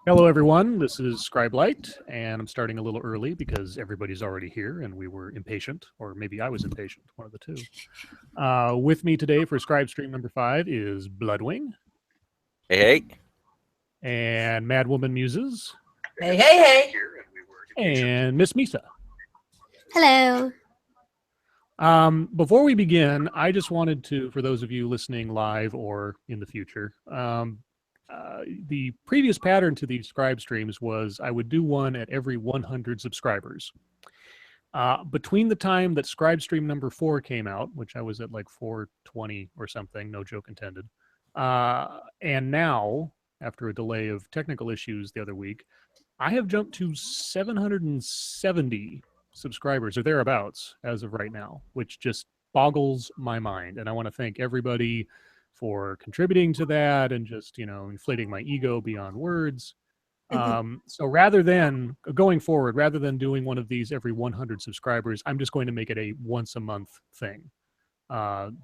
Hello, everyone. This is Scribe Light, and I'm starting a little early because everybody's already here and we were impatient, or maybe I was impatient, one of the two. With me today for ScribeStream number 5 is Bloodwing Hey, hey. and Madwoman Muses Hey, hey, hey. and Miss Misa. Hello. Before we begin, I just wanted to, for those of you listening live or in the future, the previous pattern to these Scribe streams was I would do one at every 100 subscribers. Between the time that ScribeStream number 4 came out, which I was at like 420 or something, no joke intended, and now, after a delay of technical issues the other week, I have jumped to 770 subscribers or thereabouts as of right now, which just boggles my mind. And I want to thank everybody for contributing to that and just, inflating my ego beyond words. So rather than going forward, rather than doing one of these every 100 subscribers, I'm just going to make it a once a month thing,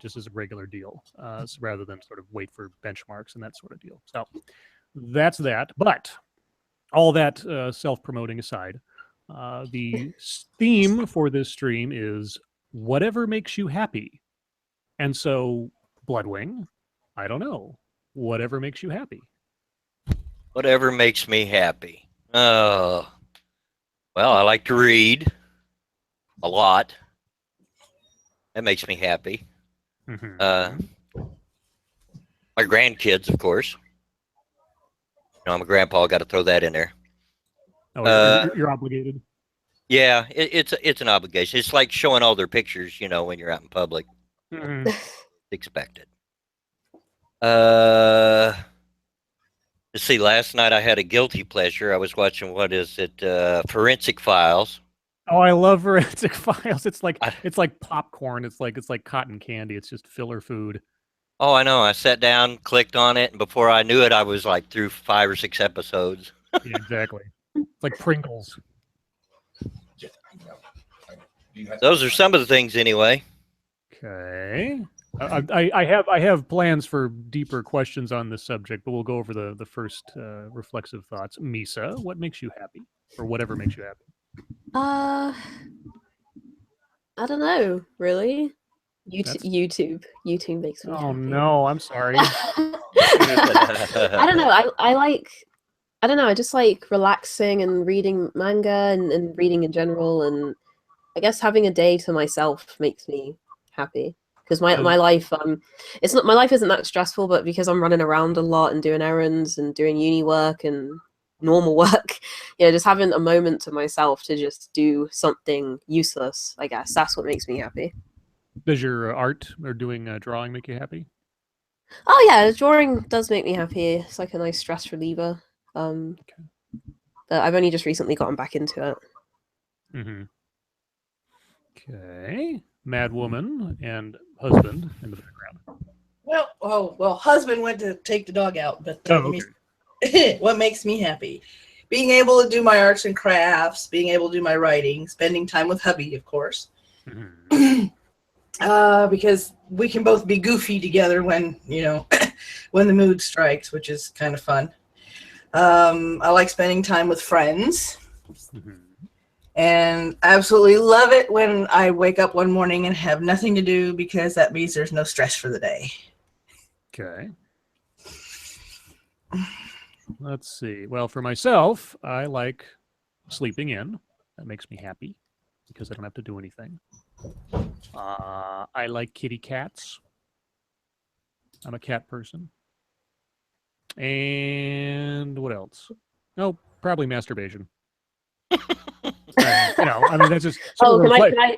just as a regular deal, so rather than sort of wait for benchmarks and that sort of deal. So that's that. But all that self-promoting aside, the theme for this stream is whatever makes you happy. And so, Bloodwing, I don't know, whatever makes you happy. Whatever makes me happy. Well, I like to read a lot. That makes me happy. My grandkids, of course. I'm a grandpa. Got to throw that in there. Oh, you're obligated. Yeah, it's an obligation. It's like showing all their pictures, when you're out in public. Expected. Let's see. Last night I had a guilty pleasure. I was watching Forensic Files. Oh, I love Forensic Files. It's like popcorn. It's like cotton candy. It's just filler food. Oh, I know. I sat down, clicked on it, and before I knew it, I was like through 5 or 6 episodes. Yeah, exactly. It's like Pringles. Those are some of the things, anyway. Okay. I have plans for deeper questions on this subject, but we'll go over the first reflexive thoughts. Misa, what makes you happy, or whatever makes you happy? I don't know, really. YouTube makes me happy. Oh no, I'm sorry. I don't know. I don't know. I just like relaxing and reading manga and reading in general, and I guess having a day to myself makes me happy. Because my life, my life isn't that stressful, but because I'm running around a lot and doing errands and doing uni work and normal work, just having a moment to myself to just do something useless, I guess that's what makes me happy. Does your art or doing drawing make you happy? Oh yeah, drawing does make me happy. It's like a nice stress reliever. But I've only just recently gotten back into it. Okay. Madwoman and husband in the background. Well, husband went to take the dog out, but okay. What makes me happy? Being able to do my arts and crafts, being able to do my writing, spending time with hubby, of course. Because we can both be goofy together when, when the mood strikes, which is kind of fun. I like spending time with friends. And I absolutely love it when I wake up one morning and have nothing to do, because that means there's no stress for the day. Okay. Let's see. Well, for myself, I like sleeping in. That makes me happy because I don't have to do anything. I like kitty cats. I'm a cat person. And what else? Oh, probably masturbation. That's just. Can I?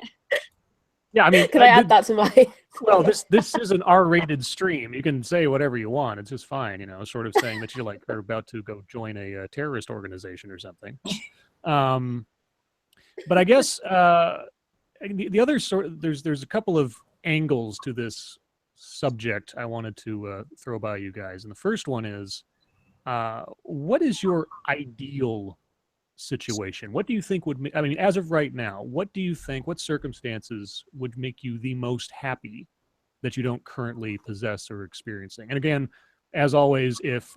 Yeah, Can I add that to my? Well, this is an R-rated stream. You can say whatever you want. It's just fine. Sort of saying that you're about to go join a terrorist organization or something. But I guess the other sort. There's a couple of angles to this subject I wanted to throw by you guys, and the first one is, what is your ideal situation? What do you think would as of right now, what do you think, what circumstances would make you the most happy that you don't currently possess or experiencing? And again, as always, if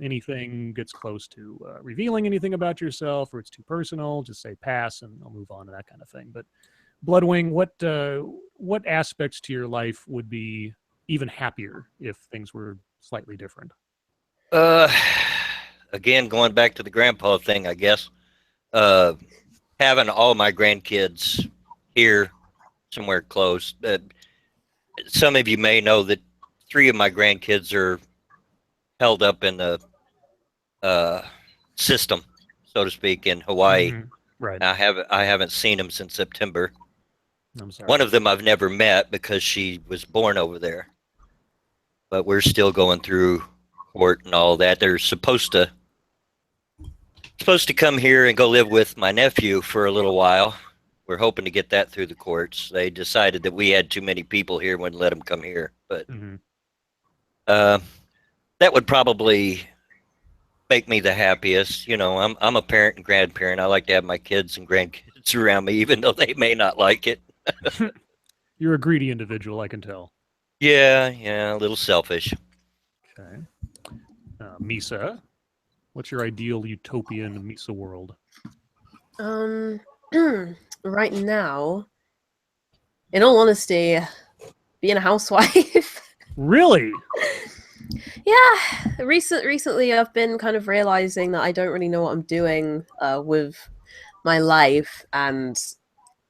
anything gets close to revealing anything about yourself or it's too personal, just say pass and I'll move on to that kind of thing. But Bloodwing, what aspects to your life would be even happier if things were slightly different? Again, going back to the grandpa thing, I guess. Having all my grandkids here somewhere close. Some of you may know that 3 of my grandkids are held up in the system, so to speak, in Hawaii. Mm-hmm. Right. I haven't seen them since September. I'm sorry. One of them I've never met because she was born over there. But we're still going through court and all that. They're supposed to come here and go live with my nephew for a little while. We're hoping to get that through the courts. They decided that we had too many people here, wouldn't let them come here. But that would probably make me the happiest. You know, I'm a parent and grandparent. I like to have my kids and grandkids around me, even though they may not like it. You're a greedy individual, I can tell. Yeah, a little selfish. Okay. Misa, what's your ideal utopian Misa world? Right now, in all honesty, being a housewife. Really? Yeah. Recently, I've been kind of realizing that I don't really know what I'm doing with my life, and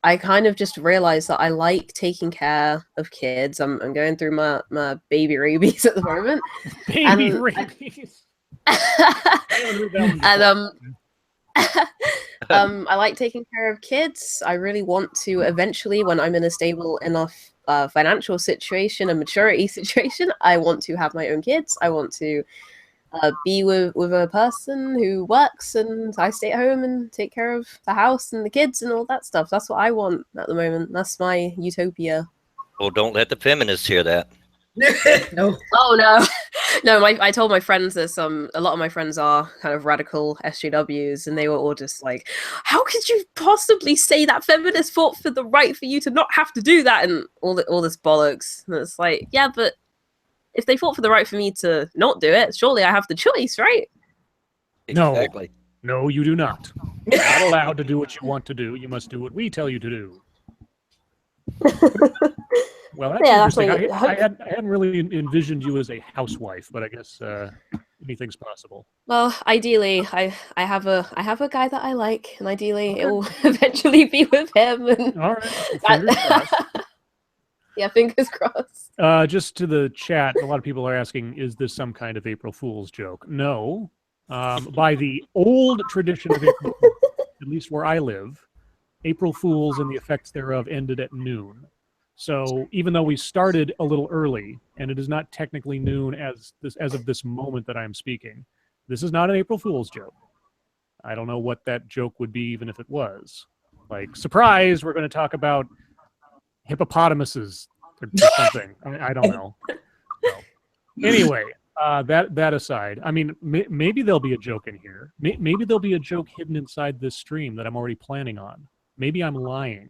I kind of just realized that I like taking care of kids. I'm going through my baby rabies at the moment. Baby rabies. And I like taking care of kids. I really want to eventually, when I'm in a stable enough financial situation and maturity situation, I want to have my own kids. I want to be with a person who works, and I stay at home and take care of the house and the kids and all that stuff. That's what I want at the moment. That's my utopia. Well, don't let the feminists hear that. No. Oh no, no. I told my friends this. A lot of my friends are kind of radical SJWs, and they were all just like, "How could you possibly say that feminists fought for the right for you to not have to do that?" And all this bollocks. And it's like, yeah, but if they fought for the right for me to not do it, surely I have the choice, right? Exactly. No, you do not. You're not allowed to do what you want to do. You must do what we tell you to do. Well, that's interesting. I hadn't really envisioned you as a housewife, but I guess anything's possible. Well, ideally, I have a guy that I like, and ideally it will eventually be with him. And all right, fingers crossed. Yeah, fingers crossed. Just to the chat, a lot of people are asking, is this some kind of April Fool's joke? No. By the old tradition of April Fool's, at least where I live, April Fool's and the effects thereof ended at noon. So even though we started a little early, and it is not technically noon as of this moment that I am speaking, this is not an April Fool's joke. I don't know what that joke would be, even if it was. Like, surprise, we're going to talk about hippopotamuses or something. I don't know. So, anyway, that aside, I mean, maybe there'll be a joke in here. Maybe there'll be a joke hidden inside this stream that I'm already planning on. Maybe I'm lying.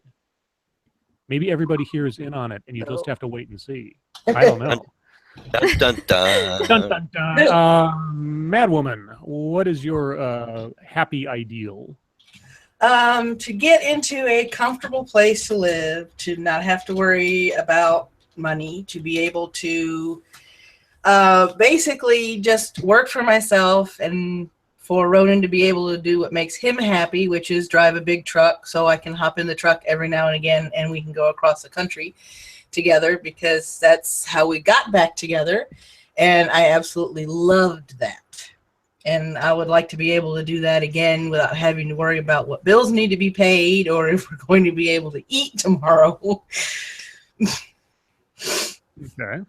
Maybe everybody here is in on it, and you just have to wait and see. I don't know. Dun, dun, dun. Dun, dun, dun. Madwoman, what is your happy ideal? To get into a comfortable place to live, to not have to worry about money, to be able to basically just work for myself, and for Ronan to be able to do what makes him happy, which is drive a big truck so I can hop in the truck every now and again and we can go across the country together, because that's how we got back together. And I absolutely loved that. And I would like to be able to do that again without having to worry about what bills need to be paid or if we're going to be able to eat tomorrow. Okay.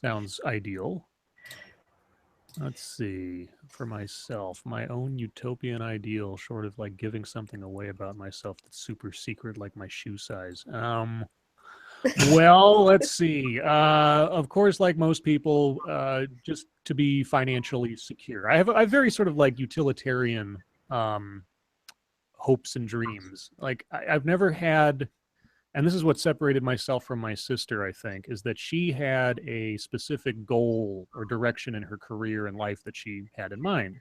Sounds ideal. Let's see. For myself, my own utopian ideal, short of like giving something away about myself that's super secret, like my shoe size. Well, let's see. Of course, like most people, just to be financially secure. I have very sort of like utilitarian hopes and dreams. Like I've never had and this is what separated myself from my sister, I think, is that she had a specific goal or direction in her career and life that she had in mind.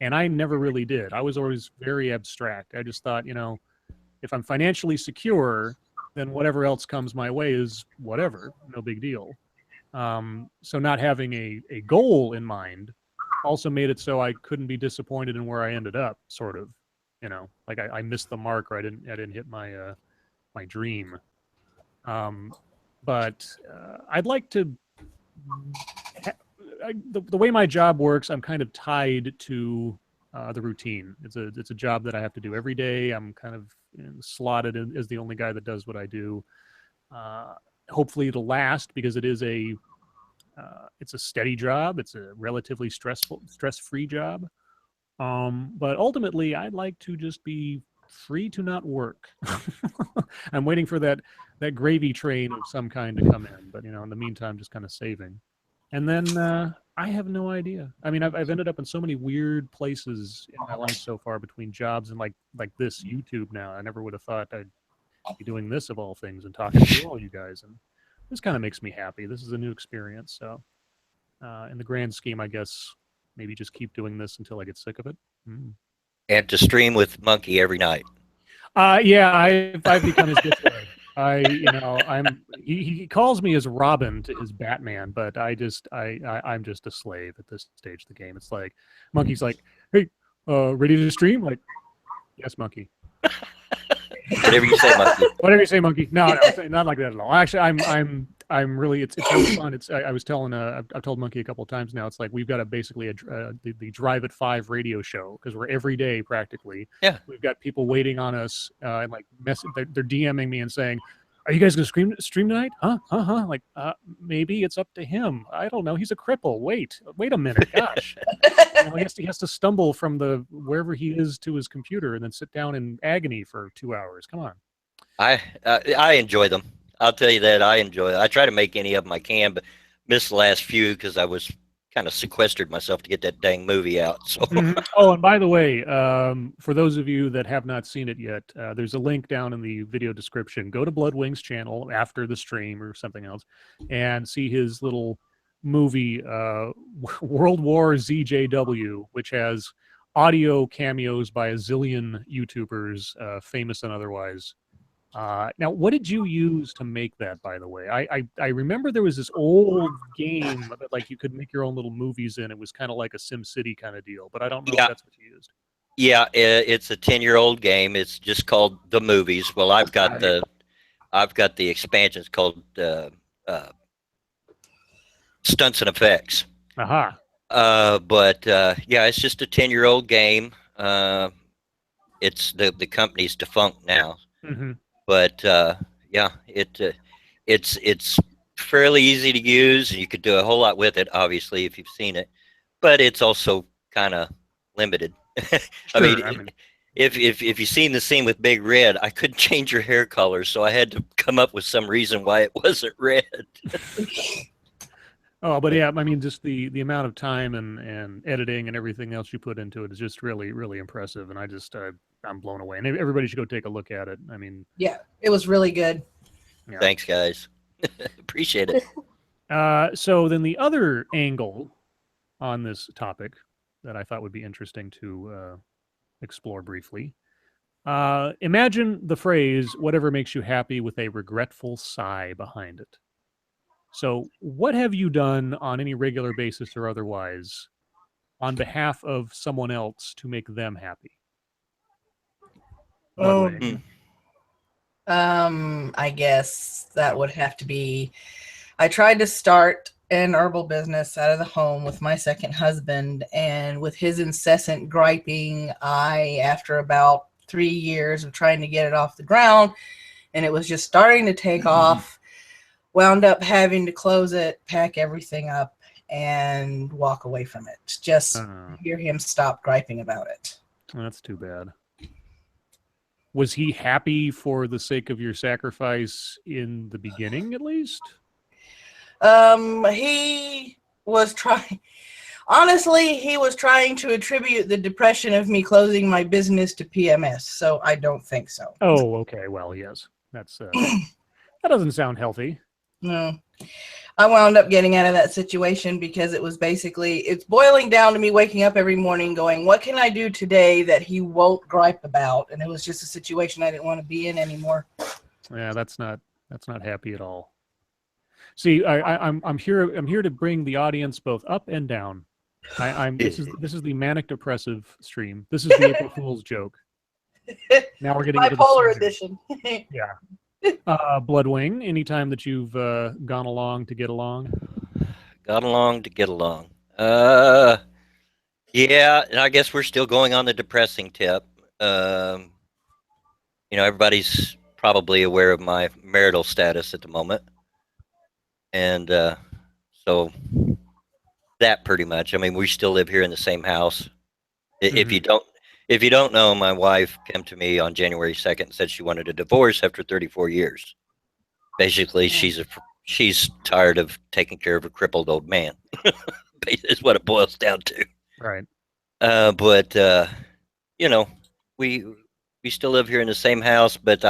And I never really did. I was always very abstract. I just thought, if I'm financially secure, then whatever else comes my way is whatever, no big deal. So not having a goal in mind also made it so I couldn't be disappointed in where I ended up, sort of. Like I missed the mark, or I didn't hit my my dream. But I'd like to. The way my job works, I'm kind of tied to the routine. It's a job that I have to do every day. I'm kind of slotted as the only guy that does what I do. Hopefully, it'll last because it's a steady job. It's a relatively stress-free job. But ultimately, I'd like to just be free to not work. I'm waiting for that gravy train of some kind to come in. But in the meantime, just kind of saving. And then I have no idea. I mean, I've ended up in so many weird places in my life so far, between jobs and like this YouTube now. I never would have thought I'd be doing this of all things and talking to all you guys. And this kind of makes me happy. This is a new experience. So in the grand scheme, I guess maybe just keep doing this until I get sick of it. And to stream with Monkey every night. Yeah, I've become his good friend. He calls me as Robin to his Batman, but I'm just a slave at this stage of the game. It's like Monkey's like, hey, ready to stream? Like, yes, Monkey. Whatever you say, Monkey. Whatever you say, Monkey. No, not like that at all. Actually, I'm really. It's really fun. I was telling. I've told Monkey a couple of times now. It's like we've got basically the Drive at 5 radio show, because we're every day practically. Yeah. We've got people waiting on us and like they're DMing me and saying, "Are you guys gonna stream tonight? Huh? Like, maybe it's up to him. I don't know. He's a cripple. Wait a minute. Gosh." He has to stumble from wherever he is to his computer and then sit down in agony for 2 hours. Come on. I enjoy them. I'll tell you that I enjoy it. I try to make any of them I can, but missed the last few because I was kind of sequestered myself to get that dang movie out. So. Oh, and by the way, for those of you that have not seen it yet, there's a link down in the video description. Go to Bloodwing's channel after the stream or something else and see his little movie, World War ZJW, which has audio cameos by a zillion YouTubers, famous and otherwise. Now, what did you use to make that, by the way? I remember there was this old game that like you could make your own little movies in. It was kind of like a SimCity kind of deal, but I don't know if that's what you used. Yeah, it's a 10-year-old game. It's just called The Movies. Well, I've got the expansions called Stunts and Effects. Aha. But yeah, it's just a 10-year-old game. It's the company's defunct now. Mm-hmm. But yeah, it's fairly easy to use, and you could do a whole lot with it, obviously, if you've seen it. But it's also kind of limited. Sure, I mean, if you've seen the scene with Big Red, I couldn't change your hair color, so I had to come up with some reason why it wasn't red. Oh, but yeah, I mean, just the amount of time and editing and everything else you put into it is just really, really impressive. And I'm blown away. And everybody should go take a look at it. I mean, yeah, it was really good. Yeah. Thanks, guys. Appreciate it. So then the other angle on this topic that I thought would be interesting to explore briefly. Imagine the phrase, whatever makes you happy, with a regretful sigh behind it. So what have you done on any regular basis or otherwise on behalf of someone else to make them happy? I guess that would have to be, I tried to start an herbal business out of the home with my second husband, and with his incessant griping, after about 3 years of trying to get it off the ground, and it was just starting to take off, wound up having to close it, pack everything up, and walk away from it. Just hear him stop griping about it. That's too bad. Was he happy for the sake of your sacrifice in the beginning, at least? He was trying. Honestly, he was trying to attribute the depression of me closing my business to PMS, so I don't think so. Oh, okay. Well, yes. That's that doesn't sound healthy. No. I wound up getting out of that situation because it was basically, it's boiling down to me waking up every morning going, what can I do today that he won't gripe about? And it was just a situation I didn't want to be in anymore. Yeah, that's not happy at all. See, I'm here to bring the audience both up and down. This is the manic depressive stream. This is the April Fool's joke. Now we're getting into the bipolar serious. edition. Yeah. Bloodwing, anytime that you've gone along to get along? Got along to get along. Yeah, and I guess we're still going on the depressing tip. Everybody's probably aware of my marital status at the moment. And so that pretty much, I mean, we still live here in the same house. If you don't know, my wife came to me on January 2nd and said she wanted a divorce after 34 years. Basically, she's tired of taking care of a crippled old man. Is what it boils down to. Right. But we still live here in the same house, but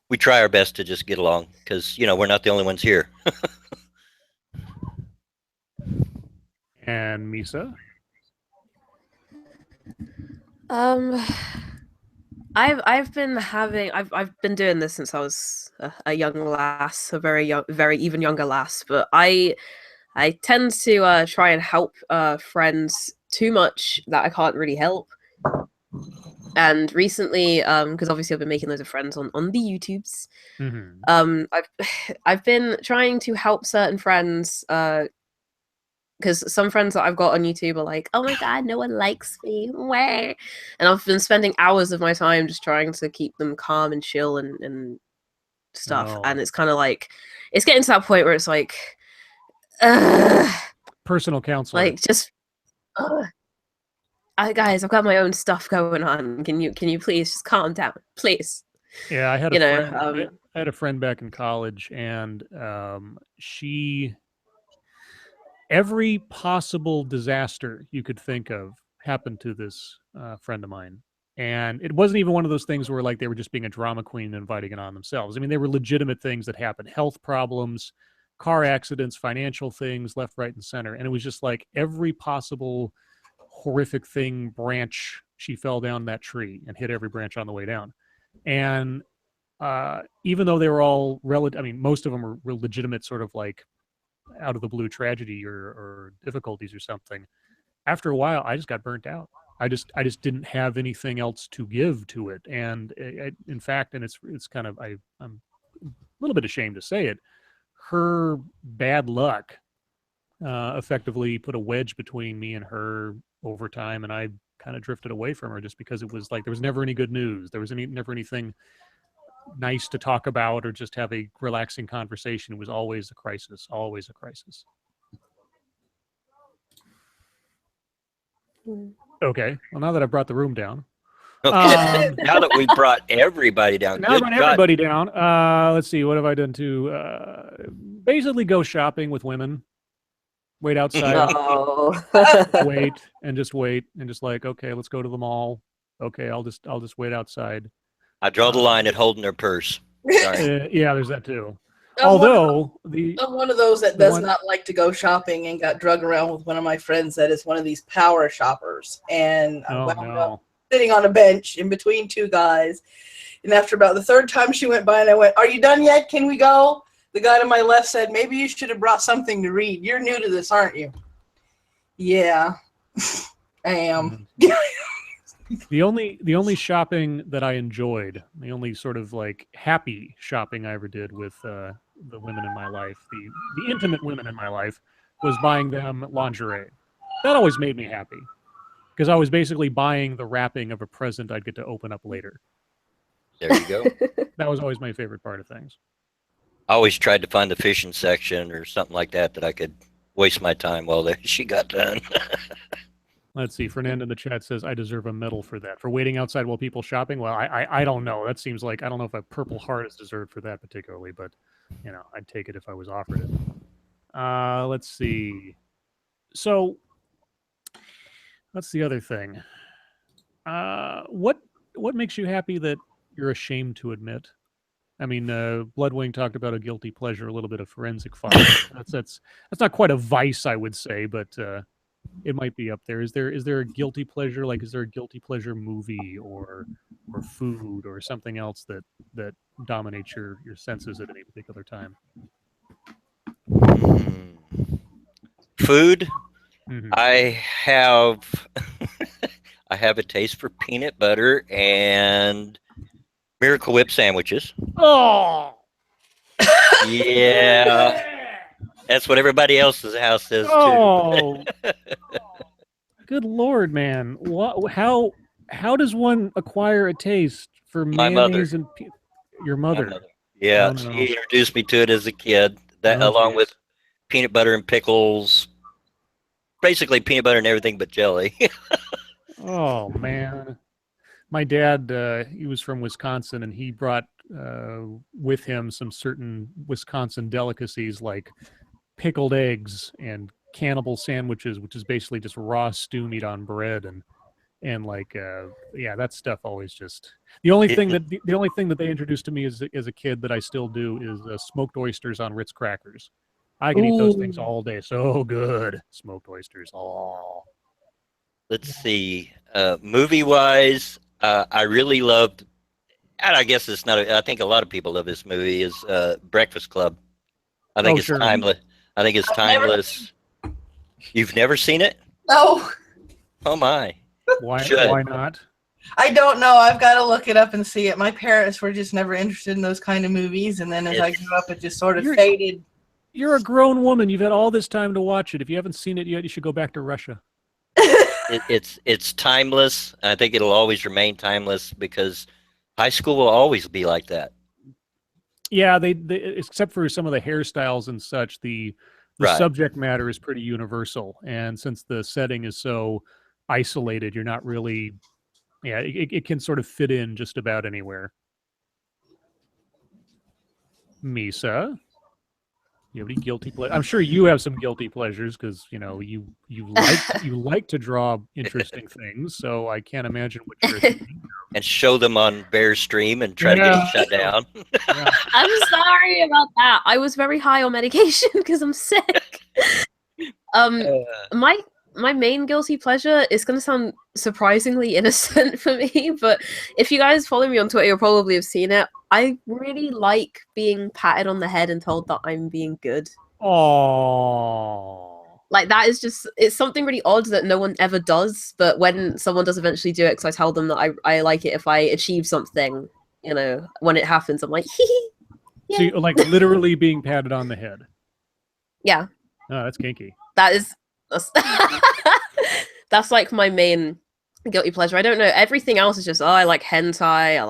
we try our best to just get along because we're not the only ones here. And Misa? I've been doing this since I was a young lass, a very even younger lass. But I tend to try and help friends too much that I can't really help. And recently, because obviously I've been making loads of friends on the YouTubes. I've been trying to help certain friends. Because some friends that I've got on YouTube are like, oh my god, no one likes me. Wah. And I've been spending hours of my time just trying to keep them calm and chill and stuff. No. And it's kind of like, it's getting to that point where it's like, personal counselor. like just, guys, I've got my own stuff going on. Can you please just calm down, please? Yeah, I had I had a friend back in college, and every possible disaster you could think of happened to this friend of mine. And it wasn't even one of those things where like they were just being a drama queen and inviting it on themselves. I mean, they were legitimate things that happened: health problems, car accidents, financial things, left, right, and center. And it was just like every possible horrific thing, branch, she fell down that tree and hit every branch on the way down. And even though they were all relative, I mean, most of them were legitimate sort of like out of the blue tragedy or difficulties or something. After a while, I just got burnt out. I just didn't have anything else to give to it. And in fact, and it's kind of, I'm a little bit ashamed to say it, her bad luck effectively put a wedge between me and her over time, and I kind of drifted away from her just because it was like there was never any good news. There was never anything nice to talk about or just have a relaxing conversation. It was always a crisis, always a crisis. Okay, well, now that I've brought the room down. Okay. Now that we brought everybody down. Now I brought everybody down. Let's see, what have I done to basically go shopping with women. Wait outside. No. wait and just like, okay, let's go to the mall. Okay, I'll just wait outside. I draw the line at holding their purse. Sorry. Yeah, there's that too. I'm one of those that does not like to go shopping and got drug around with one of my friends that is one of these power shoppers. And I wound up sitting on a bench in between two guys. And after about the third time she went by and I went, "Are you done yet? Can we go?" The guy to my left said, "Maybe you should have brought something to read. You're new to this, aren't you?" Yeah, I am. The only shopping that I enjoyed, the only sort of like happy shopping I ever did with the women in my life, the intimate women in my life, was buying them lingerie. That always made me happy because I was basically buying the wrapping of a present I'd get to open up later. There you go. That was always my favorite part of things. I always tried to find the fishing section or something like that I could waste my time while she got done. Let's see. Fernando in the chat says, I deserve a medal for that. For waiting outside while people shopping? Well, I don't know. That seems like, I don't know if a Purple Heart is deserved for that particularly, but, I'd take it if I was offered it. Let's see. So, that's the other thing. What makes you happy that you're ashamed to admit? I mean, Bloodwing talked about a guilty pleasure, a little bit of forensic fire. That's not quite a vice, I would say, but it might be up there. Is there a guilty pleasure? Like, is there a guilty pleasure movie or food or something else that dominates your senses at any particular time? Food. Mhm. I have I have a taste for peanut butter and Miracle Whip sandwiches. Oh, Yeah, that's what everybody else's house says too. oh, good Lord, man! What? How does one acquire a taste for My mother. mayonnaise and your My mother? mother. Yeah, Oh, no. she introduced me to it as a kid. That Oh, along geez. with peanut butter and pickles, basically peanut butter and everything but jelly. Oh man, my dad, he was from Wisconsin, and he brought with him some certain Wisconsin delicacies like pickled eggs and cannibal sandwiches, which is basically just raw stew meat on bread, and like yeah, that stuff always just the only thing that they introduced to me as a kid that I still do is smoked oysters on Ritz crackers. I can eat those things Ooh. all day. So good, smoked oysters. Oh, Let's see. Movie wise, I really loved, and I guess it's not. I think a lot of people love this movie. Is Breakfast Club. I think Oh, it's sure. timeless. I think it's I've never timeless. You've never seen it? No, Oh my! Why Should. why not? I don't know. I've got to look it up and see it. My parents were just never interested in those kind of movies, and then as I It's- grew up, it just sort of You're- faded. You're a grown woman. You've had all this time to watch it. If you haven't seen it yet, you should go back to Russia. It's timeless. I think it'll always remain timeless because high school will always be like that. Yeah, they except for some of the hairstyles and such, the Right. subject matter is pretty universal. And since the setting is so isolated, you're not really, yeah, it can sort of fit in just about anywhere. Misa, you have any guilty pleasure? I'm sure you have some guilty pleasures because you like to draw interesting things. So I can't imagine what you're thinking. And show them on Bear Stream and try to get it shut down. Yeah. I'm sorry about that. I was very high on medication because I'm sick. My main guilty pleasure is going to sound surprisingly innocent for me, but if you guys follow me on Twitter, you'll probably have seen it. I really like being patted on the head and told that I'm being good. Oh. Like that is it's something really odd that no one ever does, but when someone does eventually do it, because I tell them that I like it if I achieve something, when it happens, I'm like, hee. So you like literally being patted on the head. Yeah. Oh, that's kinky. That's that's like my main guilty pleasure. I don't know. Everything else is just I like hentai. I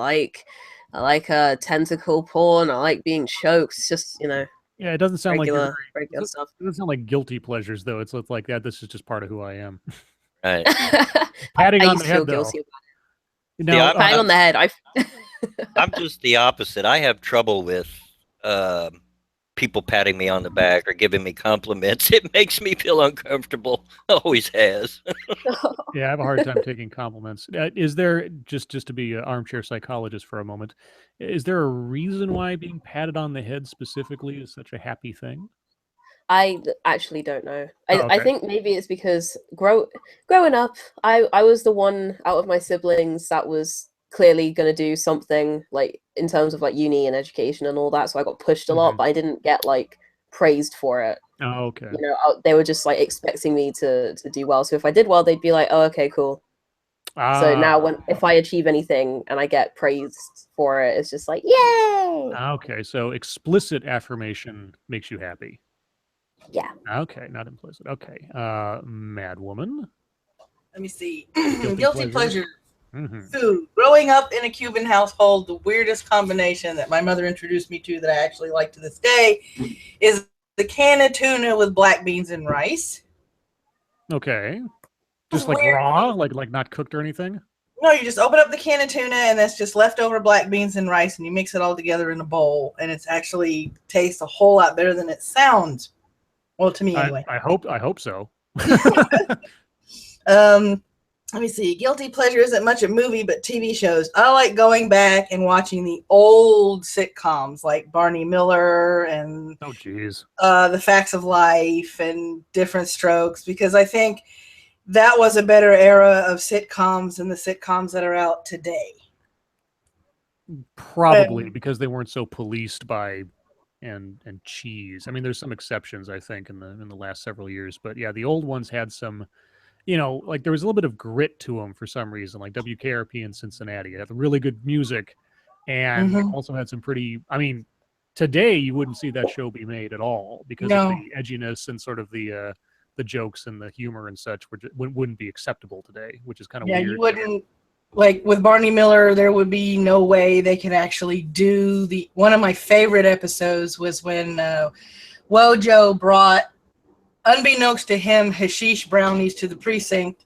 like tentacle porn. I like being choked. It's just Yeah, it doesn't sound regular like stuff. it doesn't sound like guilty pleasures though. It's like that. This is just part of who I am. Right. Patting I on used the to feel head though. guilty about Now, it. Patting on the head. I'm just the opposite. I have trouble with people patting me on the back or giving me compliments. It makes me feel uncomfortable. Always has. yeah, I have a hard time taking compliments. Is there just to be an armchair psychologist for a moment? Is there a reason why being patted on the head specifically is such a happy thing? I actually don't know. Oh, okay. I think maybe it's because growing up, I was the one out of my siblings that was clearly going to do something like in terms of like uni and education and all that. So I got pushed a lot, but I didn't get like praised for it. Oh, okay. They were just like expecting me to do well. So if I did well, they'd be like, "Oh, okay, cool." So now if I achieve anything and I get praised for it, it's just like, "Yay!" Okay, so explicit affirmation makes you happy. Yeah. Okay, not implicit. Okay. Mad Woman. Let me see. Guilty Guilty pleasure. Mm-hmm. Food. Growing up in a Cuban household, the weirdest combination that my mother introduced me to that I actually like to this day is the can of tuna with black beans and rice. Okay. Just like Weird. raw, like not cooked or anything? No, you just open up the can of tuna and that's just leftover black beans and rice and you mix it all together in a bowl and it's actually tastes a whole lot better than it sounds. Well, to me anyway. I hope so. let me see. Guilty pleasure isn't much a movie, but TV shows. I like going back and watching the old sitcoms like Barney Miller and Oh, geez. The Facts of Life and Different Strokes, because I think that was a better era of sitcoms than the sitcoms that are out today. Probably because they weren't so policed by and cheese. I mean, there's some exceptions, I think, in the last several years, but yeah, the old ones had some, you know, like there was a little bit of grit to them for some reason, like WKRP in Cincinnati. It had really good music and also had some pretty, I mean, today you wouldn't see that show be made at all because of the edginess and sort of the jokes and the humor and such wouldn't be acceptable today, which is kind of weird. You wouldn't, like with Barney Miller, there would be no way they could actually do one of my favorite episodes was when Wojo brought, unbeknownst to him, hashish brownies to the precinct,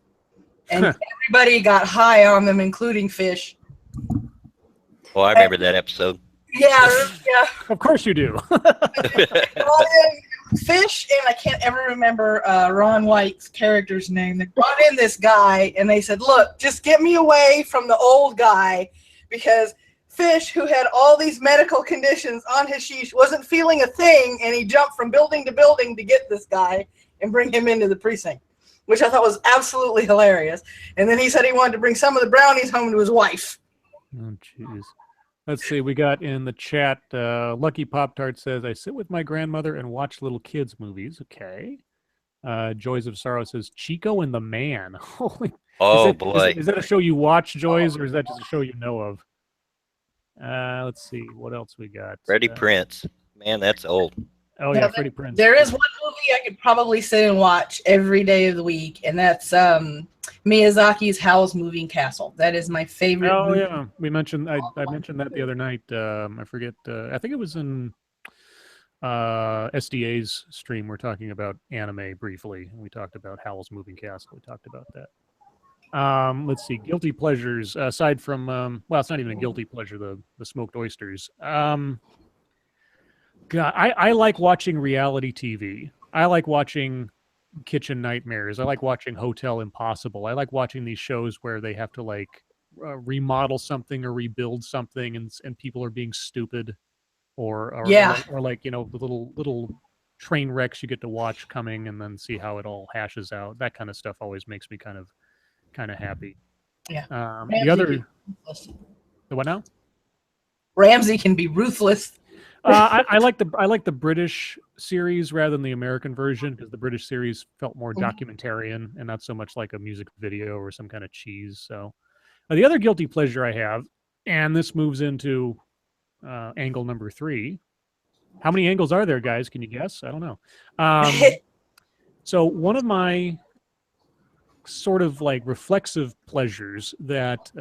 and everybody got high on them, including Fish. Oh, I remember that episode. Yeah. Of course you do. Fish, and I can't ever remember Ron White's character's name. They brought in this guy, and they said, look, just get me away from the old guy, because Fish, who had all these medical conditions on hashish, wasn't feeling a thing, and he jumped from building to building to get this guy and bring him into the precinct, which I thought was absolutely hilarious. And then he said he wanted to bring some of the brownies home to his wife. Oh, jeez. Let's see. We got in the chat, Lucky Pop-Tart says, I sit with my grandmother and watch little kids' movies. Okay. Joys of Sorrow says, Chico and the Man. Holy. Boy. Is that a show you watch, Joys, or is that just a show you know of? Let's see. What else we got? Freddie Prinze. Man, that's old. Oh, yeah, Freddie Prinze. There is one movie I could probably sit and watch every day of the week, and that's Miyazaki's Howl's Moving Castle. That is my favorite movie. Yeah. We mentioned, I mentioned that the other night. I forget, I think it was in SDA's stream. We're talking about anime briefly, and we talked about Howl's Moving Castle. We talked about that. Let's see, guilty pleasures, aside from, well, it's not even a guilty pleasure, the smoked oysters. God, I like watching reality TV. I like watching Kitchen Nightmares. I like watching Hotel Impossible. I like watching these shows where they have to like remodel something or rebuild something, and people are being stupid, or like, you know, the little train wrecks you get to watch coming and then see how it all hashes out. That kind of stuff always makes me kind of happy. Yeah. The what now? Ramsey can be ruthless. I like the British series rather than the American version, because the British series felt more documentarian and not so much like a music video or some kind of cheese. So the other guilty pleasure I have, and this moves into angle number 3. How many angles are there, guys? Can you guess? I don't know. So one of my sort of like reflexive pleasures that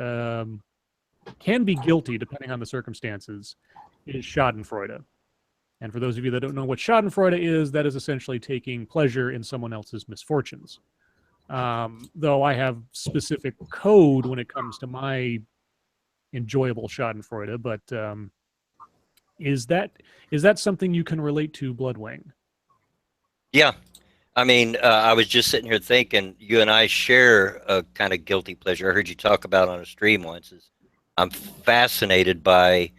can be guilty depending on the circumstances is Schadenfreude. And for those of you that don't know what Schadenfreude is, that is essentially taking pleasure in someone else's misfortunes. Though I have specific code when it comes to my enjoyable Schadenfreude, but is that something you can relate to, Bloodwing? Yeah. I mean, I was just sitting here thinking, you and I share a kind of guilty pleasure. I heard you talk about on a stream once. I'm fascinated by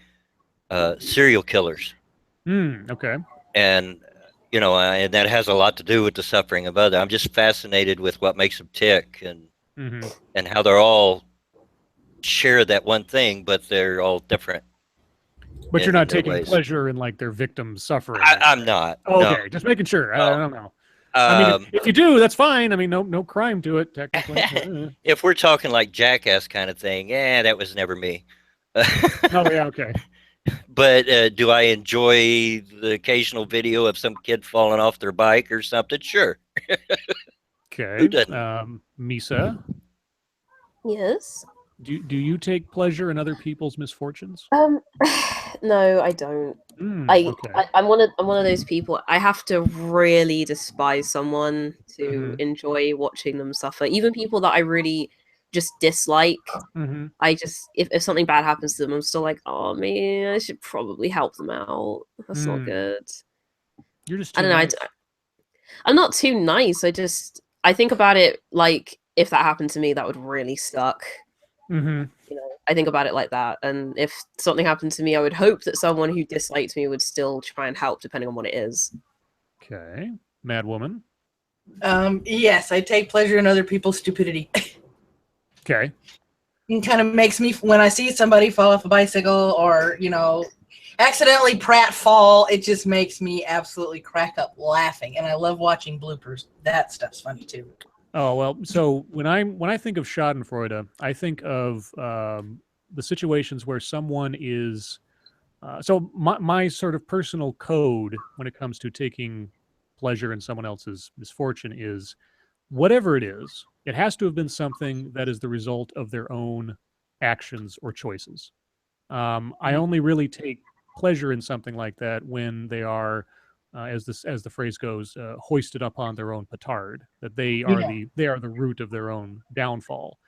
serial killers. Okay. And, you know, and that has a lot to do with the suffering of others. I'm just fascinated with what makes them tick and how they're all share that one thing, but they're all different. But you're not taking pleasure in like their victims suffering. I'm not. Oh, okay, just making sure. I don't know. I mean, if you do, that's fine. I mean, no crime to it, technically. If we're talking like Jackass kind of thing, that was never me. Oh, yeah, okay. But do I enjoy the occasional video of some kid falling off their bike or something? Sure. Okay. Who doesn't? Misa? Yes? Do you take pleasure in other people's misfortunes? No, I don't. Okay. I'm one of those people. I have to really despise someone to enjoy watching them suffer. Even people that I really just dislike. I just if something bad happens to them, I'm still like, oh man, I should probably help them out. That's not good. You're just too I don't know. nice. I'm not too nice. I think about it like if that happened to me, that would really suck. Mm-hmm. You know, I think about it like that. And if something happened to me, I would hope that someone who disliked me would still try and help, depending on what it is. Okay. Mad Woman. Yes, I take pleasure in other people's stupidity. Okay. It kind of makes me, when I see somebody fall off a bicycle or, accidentally pratfall, it just makes me absolutely crack up laughing. And I love watching bloopers. That stuff's funny too. Oh, well, so when I think of Schadenfreude, I think of the situations where someone is so my sort of personal code when it comes to taking pleasure in someone else's misfortune is whatever it is, it has to have been something that is the result of their own actions or choices. I only really take pleasure in something like that when they are, as the phrase goes, hoisted upon their own petard. That they are the root of their own downfall.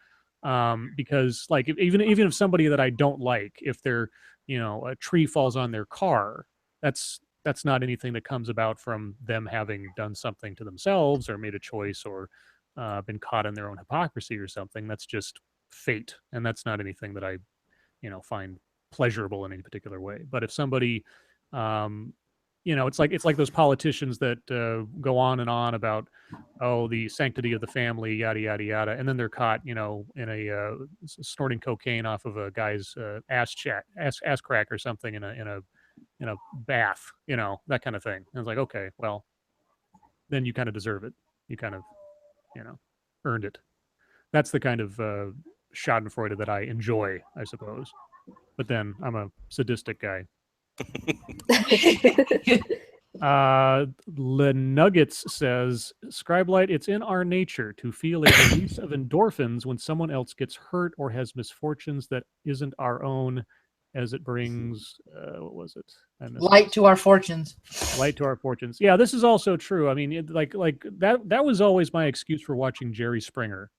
Because like even if somebody that I don't like, if they're a tree falls on their car, that's not anything that comes about from them having done something to themselves or made a choice or been caught in their own hypocrisy or something. That's just fate, and that's not anything that I find pleasurable in any particular way. But if somebody it's like those politicians that go on and on about the sanctity of the family, yada yada yada, and then they're caught in a snorting cocaine off of a guy's ass crack or something in a bath, that kind of thing. And it's like, okay, well, then you kind of deserve it. You kind of earned it. That's the kind of Schadenfreude that I enjoy, I suppose. But then I'm a sadistic guy. Le Nuggets says, Scribelight, it's in our nature to feel a release of endorphins when someone else gets hurt or has misfortunes that isn't our own, as it brings what was it? Light to our fortunes. Light to our fortunes. Yeah, this is also true. I mean, like that was always my excuse for watching Jerry Springer.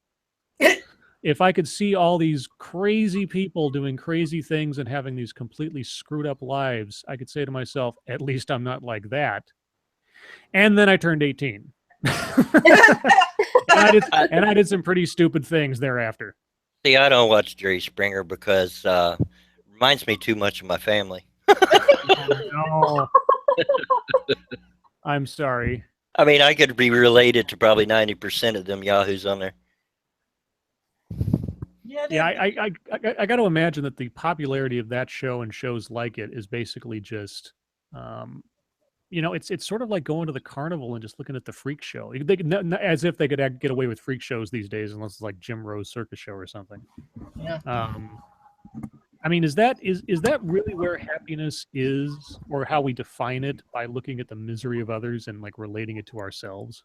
If I could see all these crazy people doing crazy things and having these completely screwed up lives, I could say to myself, at least I'm not like that. And then I turned 18. and I did some pretty stupid things thereafter. See, I don't watch Jerry Springer because it reminds me too much of my family. No. I'm sorry. I mean, I could be related to probably 90% of them yahoos on there. Yeah, I got to imagine that the popularity of that show and shows like it is basically just, it's sort of like going to the carnival and just looking at the freak show. As if they could get away with freak shows these days, unless it's like Jim Rose Circus Show or something. Yeah. I mean, is that really where happiness is, or how we define it by looking at the misery of others and like relating it to ourselves?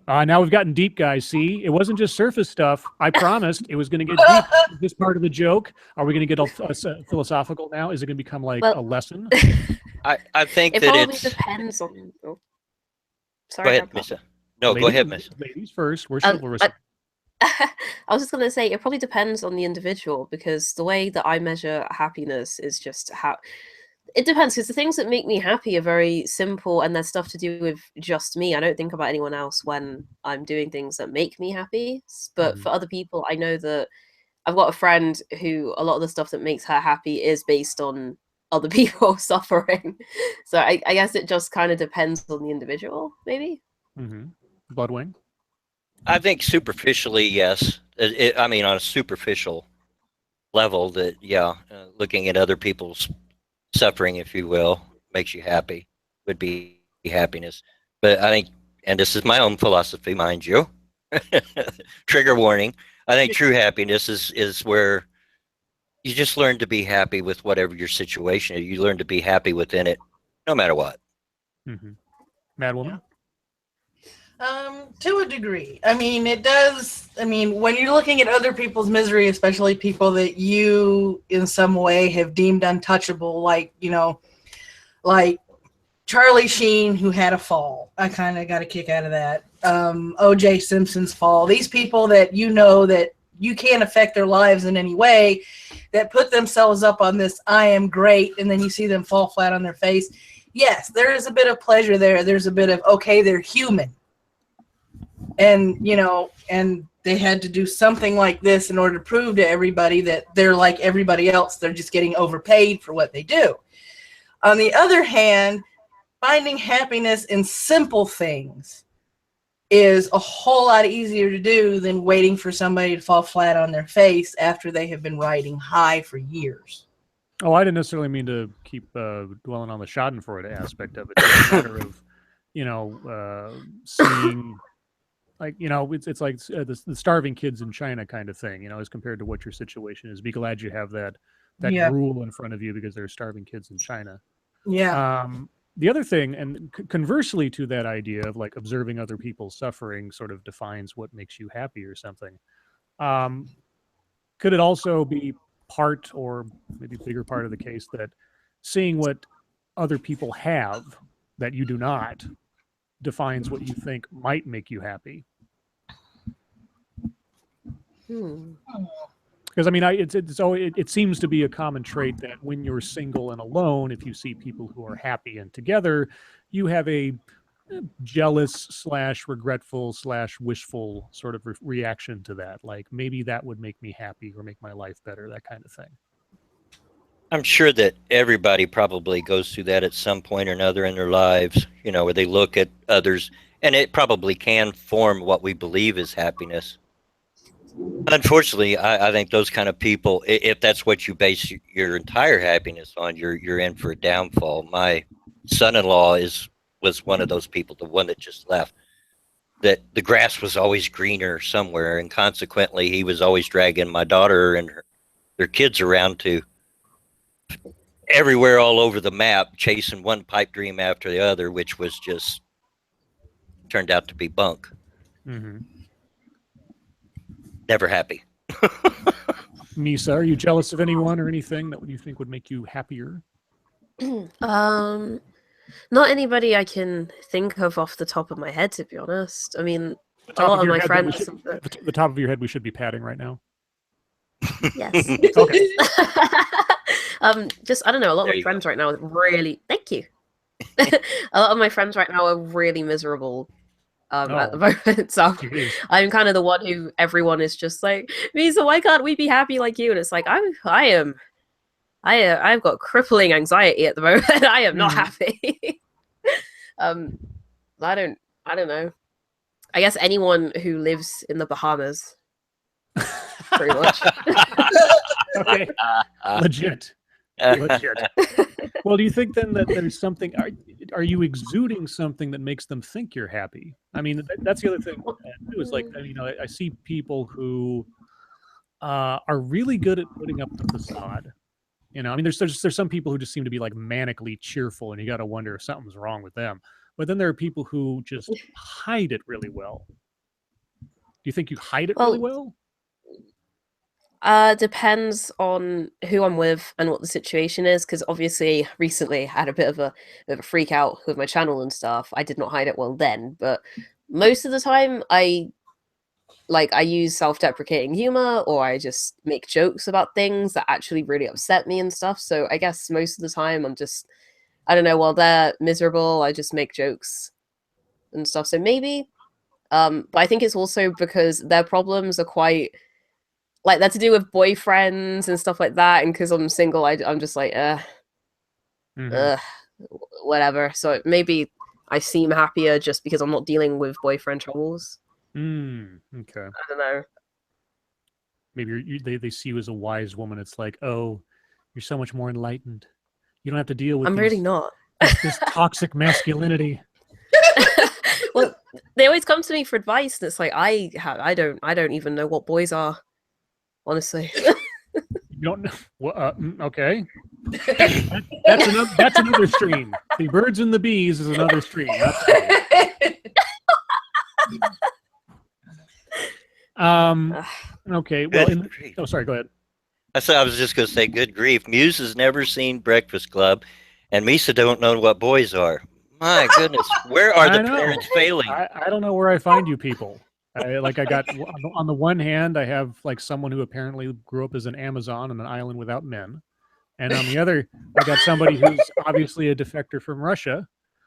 Now we've gotten deep, guys. See, it wasn't just surface stuff. I promised it was going to get deep. Is this part of the joke? Are we going to get philosophical now? Is it going to become like a lesson? I think it that probably it's... depends on... Oh. Sorry. Go ahead, Miss. No, go ahead, Miss. Ladies first. We're chivalrous. I was just going to say, it probably depends on the individual, because the way that I measure happiness is just how... It depends, because the things that make me happy are very simple and there's stuff to do with just me. I don't think about anyone else when I'm doing things that make me happy. But for other people, I know that I've got a friend who a lot of the stuff that makes her happy is based on other people suffering. So I guess it just kind of depends on the individual, maybe. Bloodwing? I think superficially, yes. I mean, on a superficial level, that, looking at other people's suffering, if you will, makes you happy, would be happiness. But I think, and this is my own philosophy, mind you, trigger warning, I think true happiness is where you just learn to be happy with whatever your situation is. You learn to be happy within it, no matter what. Mad Woman? To a degree. I mean, it does. I mean, when you're looking at other people's misery, especially people that you in some way have deemed untouchable, like, like Charlie Sheen, who had a fall. I kind of got a kick out of that. O.J. Simpson's fall. These people that that you can't affect their lives in any way, that put themselves up on this, I am great, and then you see them fall flat on their face. Yes, there is a bit of pleasure there. There's a bit of, okay, they're human. And, you know, and they had to do something like this in order to prove to everybody that they're like everybody else. They're just getting overpaid for what they do. On the other hand, finding happiness in simple things is a whole lot easier to do than waiting for somebody to fall flat on their face after they have been riding high for years. Oh, I didn't necessarily mean to keep dwelling on the Schadenfreude aspect of it. It's a matter of, you know, seeing, like, you know, it's like the starving kids in China kind of thing, you know, as compared to what your situation is. Be glad you have that gruel in front of you because there are starving kids in China. Yeah. The other thing, and conversely to that idea of like observing other people's suffering sort of defines what makes you happy or something. Could it also be part, or maybe bigger part of the case, that seeing what other people have that you do not defines what you think might make you happy? Because I mean, it seems to be a common trait that when you're single and alone, if you see people who are happy and together, you have a jealous / regretful / wishful sort of reaction to that. Like, maybe that would make me happy or make my life better, that kind of thing. I'm sure that everybody probably goes through that at some point or another in their lives, you know, where they look at others, and it probably can form what we believe is happiness. Unfortunately, I think those kind of people, if that's what you base your entire happiness on, you're in for a downfall. My son-in-law was one of those people, the one that just left, that the grass was always greener somewhere, and consequently, he was always dragging my daughter and their kids around to everywhere all over the map, chasing one pipe dream after the other, which was just turned out to be bunk. Mm-hmm. Never happy. Misa, are you jealous of anyone or anything that you think would make you happier? Not anybody I can think of off the top of my head, to be honest. I mean, a lot of my friends. The top of your head we should be patting right now. Yes. Okay. Just, I don't know, a lot of my friends right now are really, thank you. A lot of my friends right now are really miserable at the moment. So I'm kind of the one who everyone is just like, Misa, why can't we be happy like you? And it's like, I've got crippling anxiety at the moment. I am not happy. I don't know. I guess anyone who lives in the Bahamas, pretty much. Okay. Legit. Well, do you think then that there's something? Are you exuding something that makes them think you're happy? I mean, that's the other thing too. Is like, you know, I see people who are really good at putting up the facade. You know, I mean, there's some people who just seem to be like manically cheerful, and you got to wonder if something's wrong with them. But then there are people who just hide it really well. Do you think you hide it really well? Depends on who I'm with and what the situation is, because obviously recently I had a bit of a freak out with my channel and stuff. I did not hide it well then, but most of the time I use self-deprecating humor, or I just make jokes about things that actually really upset me and stuff. So I guess most of the time I'm just, I don't know, while they're miserable, I just make jokes and stuff. So maybe, but I think it's also because their problems are quite, like, they're to do with boyfriends and stuff like that. And because I'm single, I'm just like, whatever. So maybe I seem happier just because I'm not dealing with boyfriend troubles. Okay. I don't know. Maybe they see you as a wise woman. It's like, oh, you're so much more enlightened. You don't have to deal with. I'm really not. This toxic masculinity. Well, they always come to me for advice, and it's like I don't even know what boys are. Honestly. You don't know? Well, okay. That's another stream. The birds and the bees is another stream. Okay. Well, sorry. Go ahead. I was just going to say, good grief. Muse has never seen Breakfast Club, and Misa don't know what boys are. My goodness, where are the parents failing? I don't know where I find you people. I got on the one hand, I have like someone who apparently grew up as an Amazon on an island without men, and on the other, I got somebody who's obviously a defector from Russia,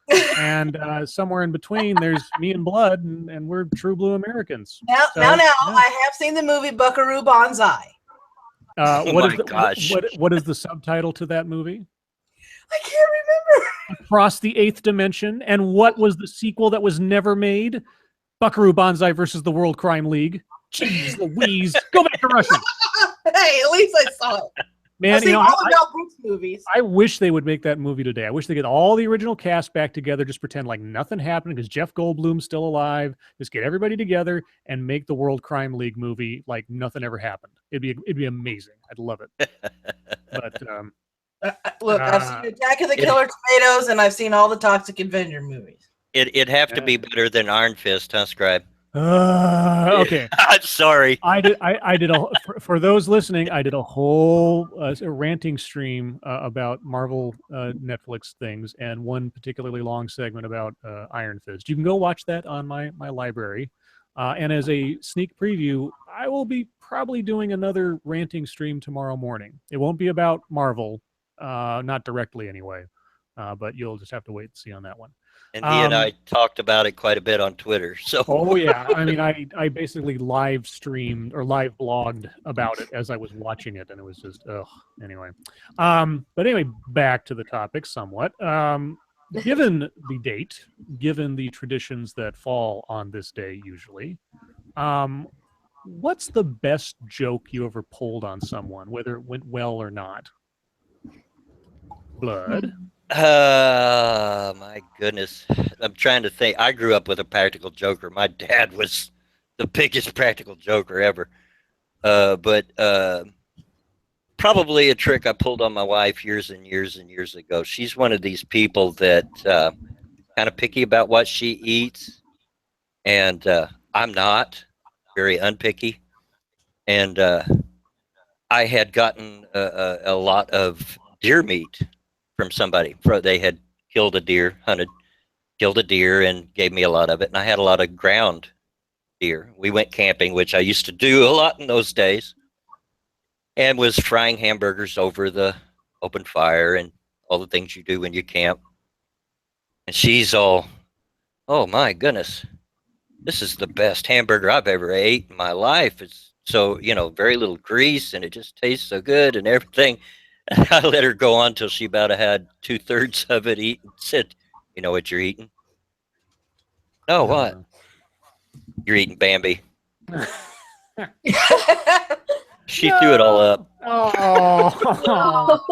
and somewhere in between, there's me and Blood, and we're true blue Americans. Now, So, now, yeah. I have seen the movie Buckaroo Banzai. Oh What my is the gosh. what is the subtitle to that movie? I can't remember. Across the Eighth Dimension. And what was the sequel that was never made? Buckaroo Banzai versus the World Crime League. Jeez Louise. Go back to Russian. Hey, at least I saw it. Man, I've seen you know, all Mel Brooks movies. I wish they would make that movie today. I wish they get all the original cast back together, just pretend like nothing happened because Jeff Goldblum's still alive. Just get everybody together and make the World Crime League movie like nothing ever happened. It'd be amazing. I'd love it. But Look, I've seen Attack of the Killer Tomatoes, and I've seen all the Toxic Avenger movies. It'd have to be better than Iron Fist, huh, Scribe? okay. I'm sorry. I did for those listening, I did a whole ranting stream about Marvel Netflix things, and one particularly long segment about Iron Fist. You can go watch that on my library. And as a sneak preview, I will be probably doing another ranting stream tomorrow morning. It won't be about Marvel, not directly anyway, but you'll just have to wait and see on that one. And he and I talked about it quite a bit on Twitter. So. Oh yeah, I mean, I basically live streamed or live blogged about it as I was watching it, and it was just anyway. But anyway, back to the topic somewhat. Given the date, given the traditions that fall on this day usually, what's the best joke you ever pulled on someone, whether it went well or not? Blood. My goodness. I'm trying to think. I grew up with a practical joker. My dad was the biggest practical joker ever. But probably a trick I pulled on my wife years and years and years ago. She's one of these people that kind of picky about what she eats. And I'm not very unpicky. And I had gotten a lot of deer meat from somebody. They had killed a deer, killed a deer, and gave me a lot of it. And I had a lot of ground deer. We went camping, which I used to do a lot in those days, and was frying hamburgers over the open fire and all the things you do when you camp. And she's all, oh my goodness, this is the best hamburger I've ever ate in my life. It's so, very little grease, and it just tastes so good and everything. And I let her go on till she about had 2/3 of it eaten. Said, "You know what you're eating?" "No, what?" "You're eating Bambi." She threw it all up. Oh.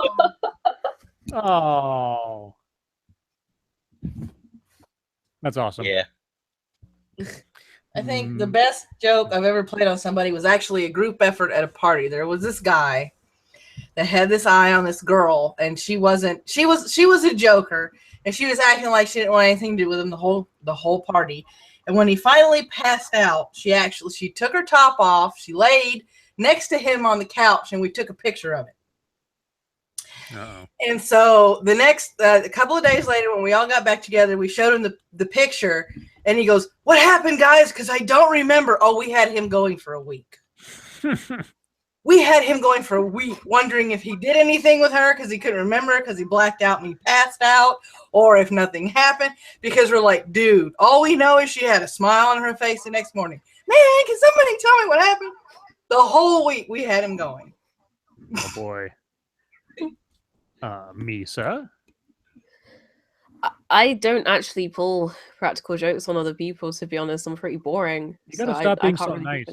Oh. That's awesome. Yeah. I think the best joke I've ever played on somebody was actually a group effort at a party. There was this guy that had this eye on this girl, and she was a joker, and she was acting like she didn't want anything to do with him the whole party. And when he finally passed out, she took her top off, she laid next to him on the couch, and we took a picture of it. Uh-oh. And so the next a couple of days later, when we all got back together, we showed him the picture, and he goes, "What happened, guys? Because I don't remember." Oh, we had him going for a week. We had him going for a week, wondering if he did anything with her because he couldn't remember because he blacked out and he passed out, or if nothing happened. Because we're like, dude, all we know is she had a smile on her face the next morning. Man, can somebody tell me what happened? The whole week we had him going. Oh boy. Misa? I don't actually pull practical jokes on other people, to be honest. I'm pretty boring. You gotta stop being so nice.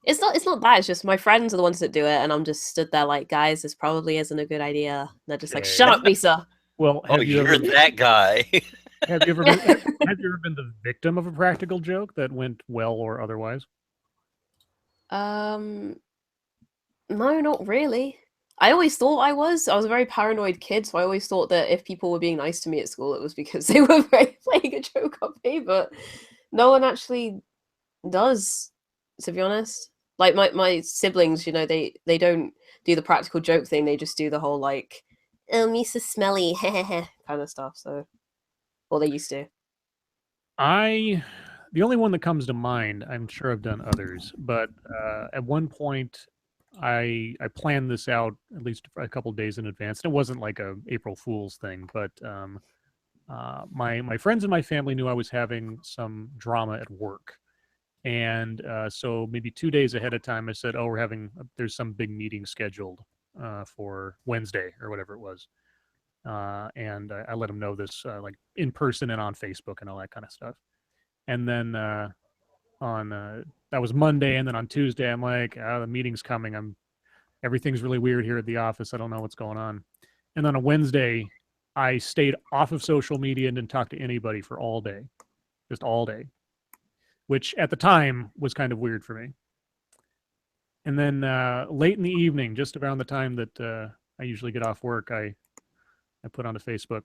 It's not that. It's just my friends are the ones that do it, and I'm just stood there like, guys, this probably isn't a good idea. And they're just like, shut up, Misa. Well, you're that guy. Have you ever been the victim of a practical joke that went well or otherwise? No, not really. I always thought I was a very paranoid kid, so I always thought that if people were being nice to me at school, it was because they were playing a joke on me, but no one actually does, to be honest. Like my siblings, they don't do the practical joke thing. They just do the whole like, "Oh, Misa's smelly," kind of stuff. So, or they used to. The only one that comes to mind, I'm sure I've done others, but at one point I planned this out at least a couple days in advance. And it wasn't like a April Fool's thing, but my friends and my family knew I was having some drama at work. And so maybe 2 days ahead of time, I said, "Oh, there's some big meeting scheduled for Wednesday or whatever it was." And I let them know this, like in person and on Facebook and all that kind of stuff. And then on that was Monday, and then on Tuesday, I'm like, "The meeting's coming. Everything's really weird here at the office. I don't know what's going on." And then on Wednesday, I stayed off of social media and didn't talk to anybody for all day, just all day, which at the time was kind of weird for me. And then late in the evening, just around the time that I usually get off work, I put onto Facebook,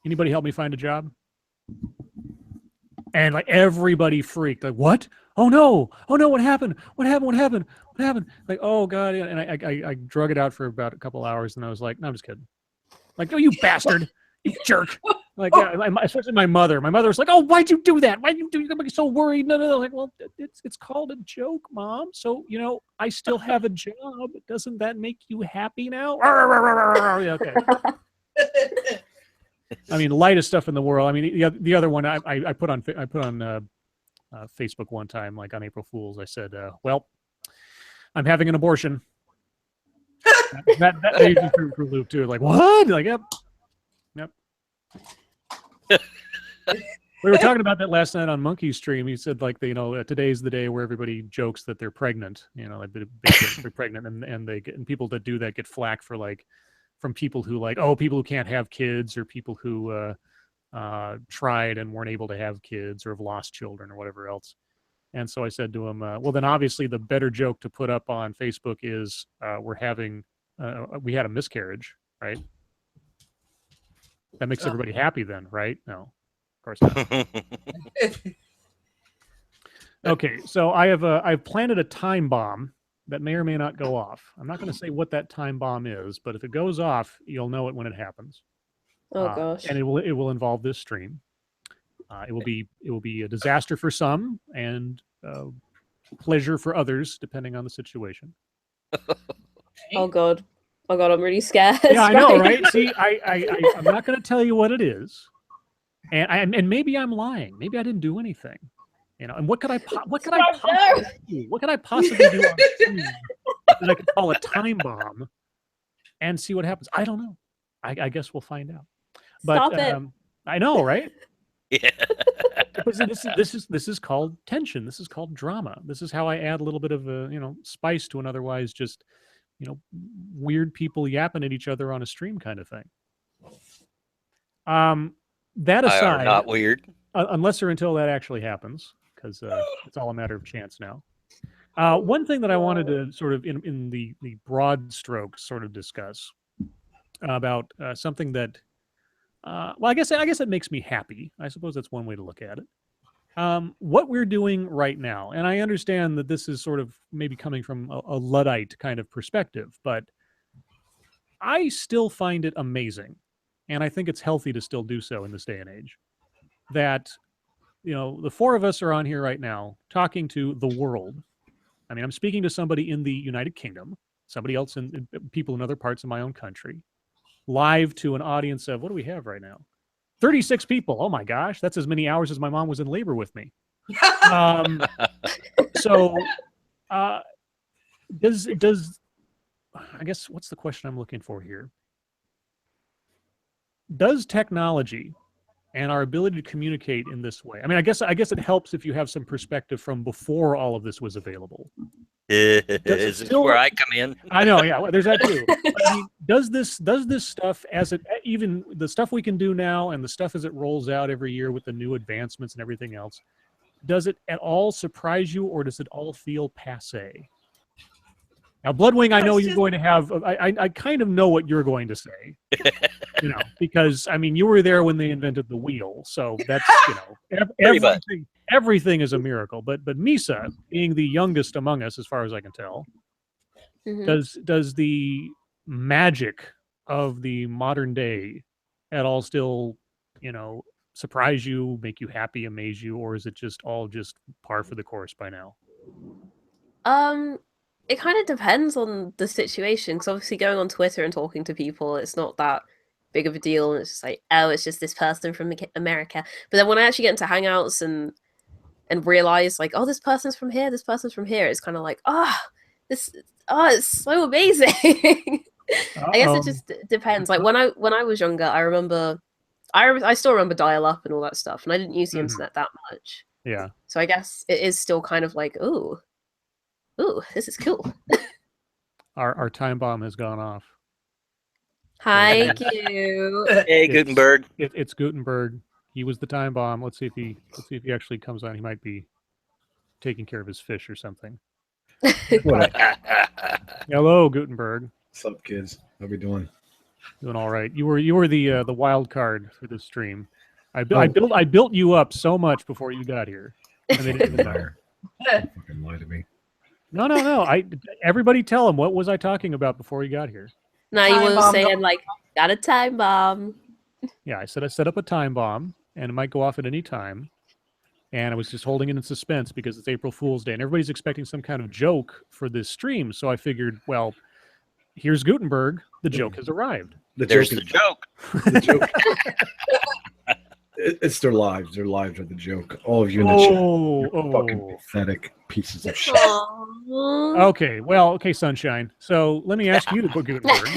"Anybody help me find a job?" And like everybody freaked, like, "What? Oh no! Oh no! What happened? What happened? What happened? What happened?" Like, "Oh God!" And I drug it out for about a couple hours, and I was like, "No, I'm just kidding." Like, "Oh, you bastard! You jerk!" Like, yeah, especially my mother. My mother was like, "Oh, why'd you do that? Why'd you do? You're so worried." No. Like, "Well, it's called a joke, Mom. So I still have a job. Doesn't that make you happy now?" Yeah, okay. I mean, lightest stuff in the world. I mean, the other one I put on Facebook one time, like on April Fools. I said, "Well, I'm having an abortion." that usually threw loop too. Like, what? Like, yep. We were talking about that last night on Monkey's stream. He said, like, today's the day where everybody jokes that they're pregnant. Like they're pregnant, and people that do that get flack for from people who people who can't have kids, or people who tried and weren't able to have kids, or have lost children, or whatever else. And so I said to him, well, then obviously the better joke to put up on Facebook is we had a miscarriage, right? That makes everybody happy then, right? No, of course not. Okay, so I've planted a time bomb that may or may not go off. I'm not going to say what that time bomb is, but if it goes off, you'll know it when it happens. Oh gosh. And it will involve this stream. It will be a disaster for some and pleasure for others, depending on the situation. Oh God. Oh God, I'm really scared. Yeah, I know, right? See, I'm not going to tell you what it is, and maybe I'm lying. Maybe I didn't do anything, And what could I possibly do on stream that I could call a time bomb and see what happens? I don't know. I guess we'll find out. But Stop it. I know, right? Yeah. This is called tension. This is called drama. This is how I add a little bit of spice to an otherwise just weird people yapping at each other on a stream kind of thing. That aside, not weird, unless or until that actually happens, because it's all a matter of chance now. One thing that I wanted to sort of in the broad strokes sort of discuss about something that well, I guess it makes me happy. I suppose that's one way to look at it. What we're doing right now, and I understand that this is sort of maybe coming from a Luddite kind of perspective, but I still find it amazing, and I think it's healthy to still do so in this day and age, that the four of us are on here right now talking to the world. I mean, I'm speaking to somebody in the United Kingdom, somebody else in people in other parts of my own country, live to an audience of, what do we have right now? 36 people. Oh my gosh, that's as many hours as my mom was in labor with me. So does I guess, what's the question I'm looking for here? Does technology and our ability to communicate in this way, I mean, I guess it helps if you have some perspective from before all of this was available. Is this where I come in? I know, yeah. Well, there's that too. But, I mean, does this stuff, even the stuff we can do now, and the stuff as it rolls out every year with the new advancements and everything else, does it at all surprise you, or does it all feel passé? Now, Bloodwing, I know you're going to have. I kind of know what you're going to say, because I mean, you were there when they invented the wheel, so that's everything is a miracle. But Misa, being the youngest among us, as far as I can tell, does the magic of the modern day at all still, surprise you, make you happy, amaze you, or is it just all just par for the course by now? It kind of depends on the situation, because obviously going on Twitter and talking to people, it's not that big of a deal, and it's just like, oh, it's just this person from America. But then when I actually get into Hangouts and realize like, oh, this person's from here, it's kind of like, it's so amazing. I guess it just depends. Like when I was younger, I remember, I still remember dial-up and all that stuff, and I didn't use the internet that much. Yeah. So I guess it is still kind of like, ooh, this is cool. Our time bomb has gone off. Hi, Q. Hey, Gutenberg. It's Gutenberg. He was the time bomb. Let's see if he actually comes on. He might be taking care of his fish or something. Hello, Gutenberg. What's up, kids? How we doing? Doing all right. You were the wild card for this stream. I built you up so much before you got here, and they didn't even know. Don't fucking lie to me. No. Everybody tell him, what was I talking about before he got here? No, you were saying like, got a time bomb. Yeah, I said I set up a time bomb, and it might go off at any time. And I was just holding it in suspense because it's April Fool's Day, and everybody's expecting some kind of joke for this stream. So I figured, well, here's Gutenberg. The joke has arrived. There's the joke. The joke. It's their lives. Their lives are the joke. All of you in the chat. You're fucking pathetic pieces of shit. Okay, Sunshine. So let me ask you, Gutenberg.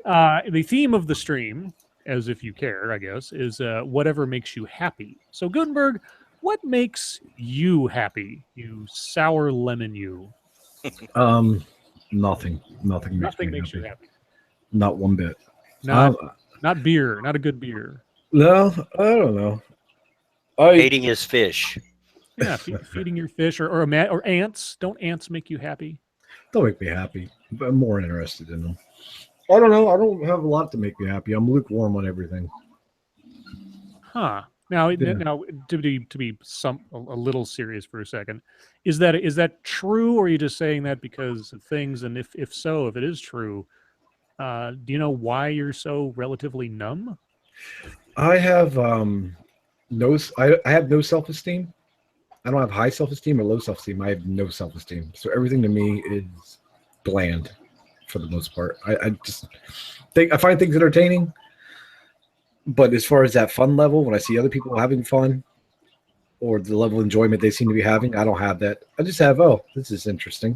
The theme of the stream, as if you care, I guess, is whatever makes you happy. So Gutenberg, what makes you happy? You sour lemon, you. Nothing. Nothing makes you happy. Not one bit. Not beer. Not a good beer. No, I don't know. Hating his fish. Yeah, feeding your fish or ants. Don't ants make you happy? Don't make me happy. But I'm more interested in them. I don't know. I don't have a lot to make me happy. I'm lukewarm on everything. Huh. Now, to be a little serious for a second, is that true, or are you just saying that because of things? And if so, if it is true, do you know why you're so relatively numb? I have I have no self-esteem. I don't have high self-esteem or low self-esteem. I have no self-esteem. So everything to me is bland for the most part. I just think I find things entertaining. But as far as that fun level, when I see other people having fun or the level of enjoyment they seem to be having, I don't have that. I just have, this is interesting.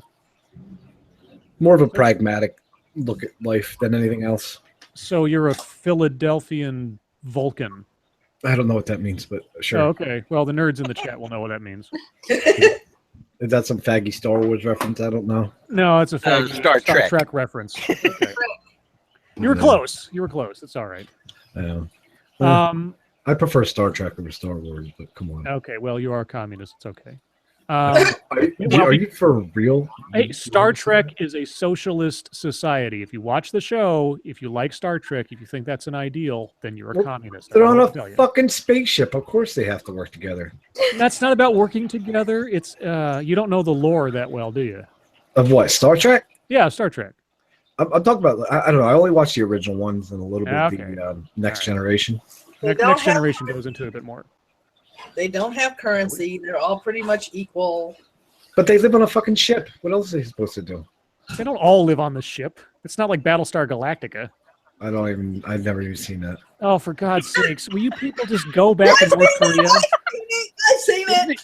More of a pragmatic look at life than anything else. So you're a Philadelphian Vulcan. I don't know what that means, but sure. Oh, okay. Well, the nerds in the chat will know what that means. Is that some faggy Star Wars reference? I don't know. No, it's a faggy Star Trek reference. Okay. You were close. You were close. It's all right. I prefer Star Trek over Star Wars, but come on. Okay, well, you are a communist. It's okay. Are you for real? Hey, Star Trek is a socialist society. If you watch the show, if you like Star Trek, if you think that's an ideal, then you're a communist. They're on a fucking spaceship. Of course they have to work together. That's not about working together. It's you don't know the lore that well, do you? Of what? Star Trek? Yeah, Star Trek. I'm talking about. I don't know. I only watched the original ones and a little bit of the Next Generation. Next Generation goes into it a bit more. They don't have currency. They're all pretty much equal. But they live on a fucking ship. What else are they supposed to do? They don't all live on the ship. It's not like Battlestar Galactica. I've never even seen that. Oh, for God's sakes. Will you people just go back to North Korea? I've seen it.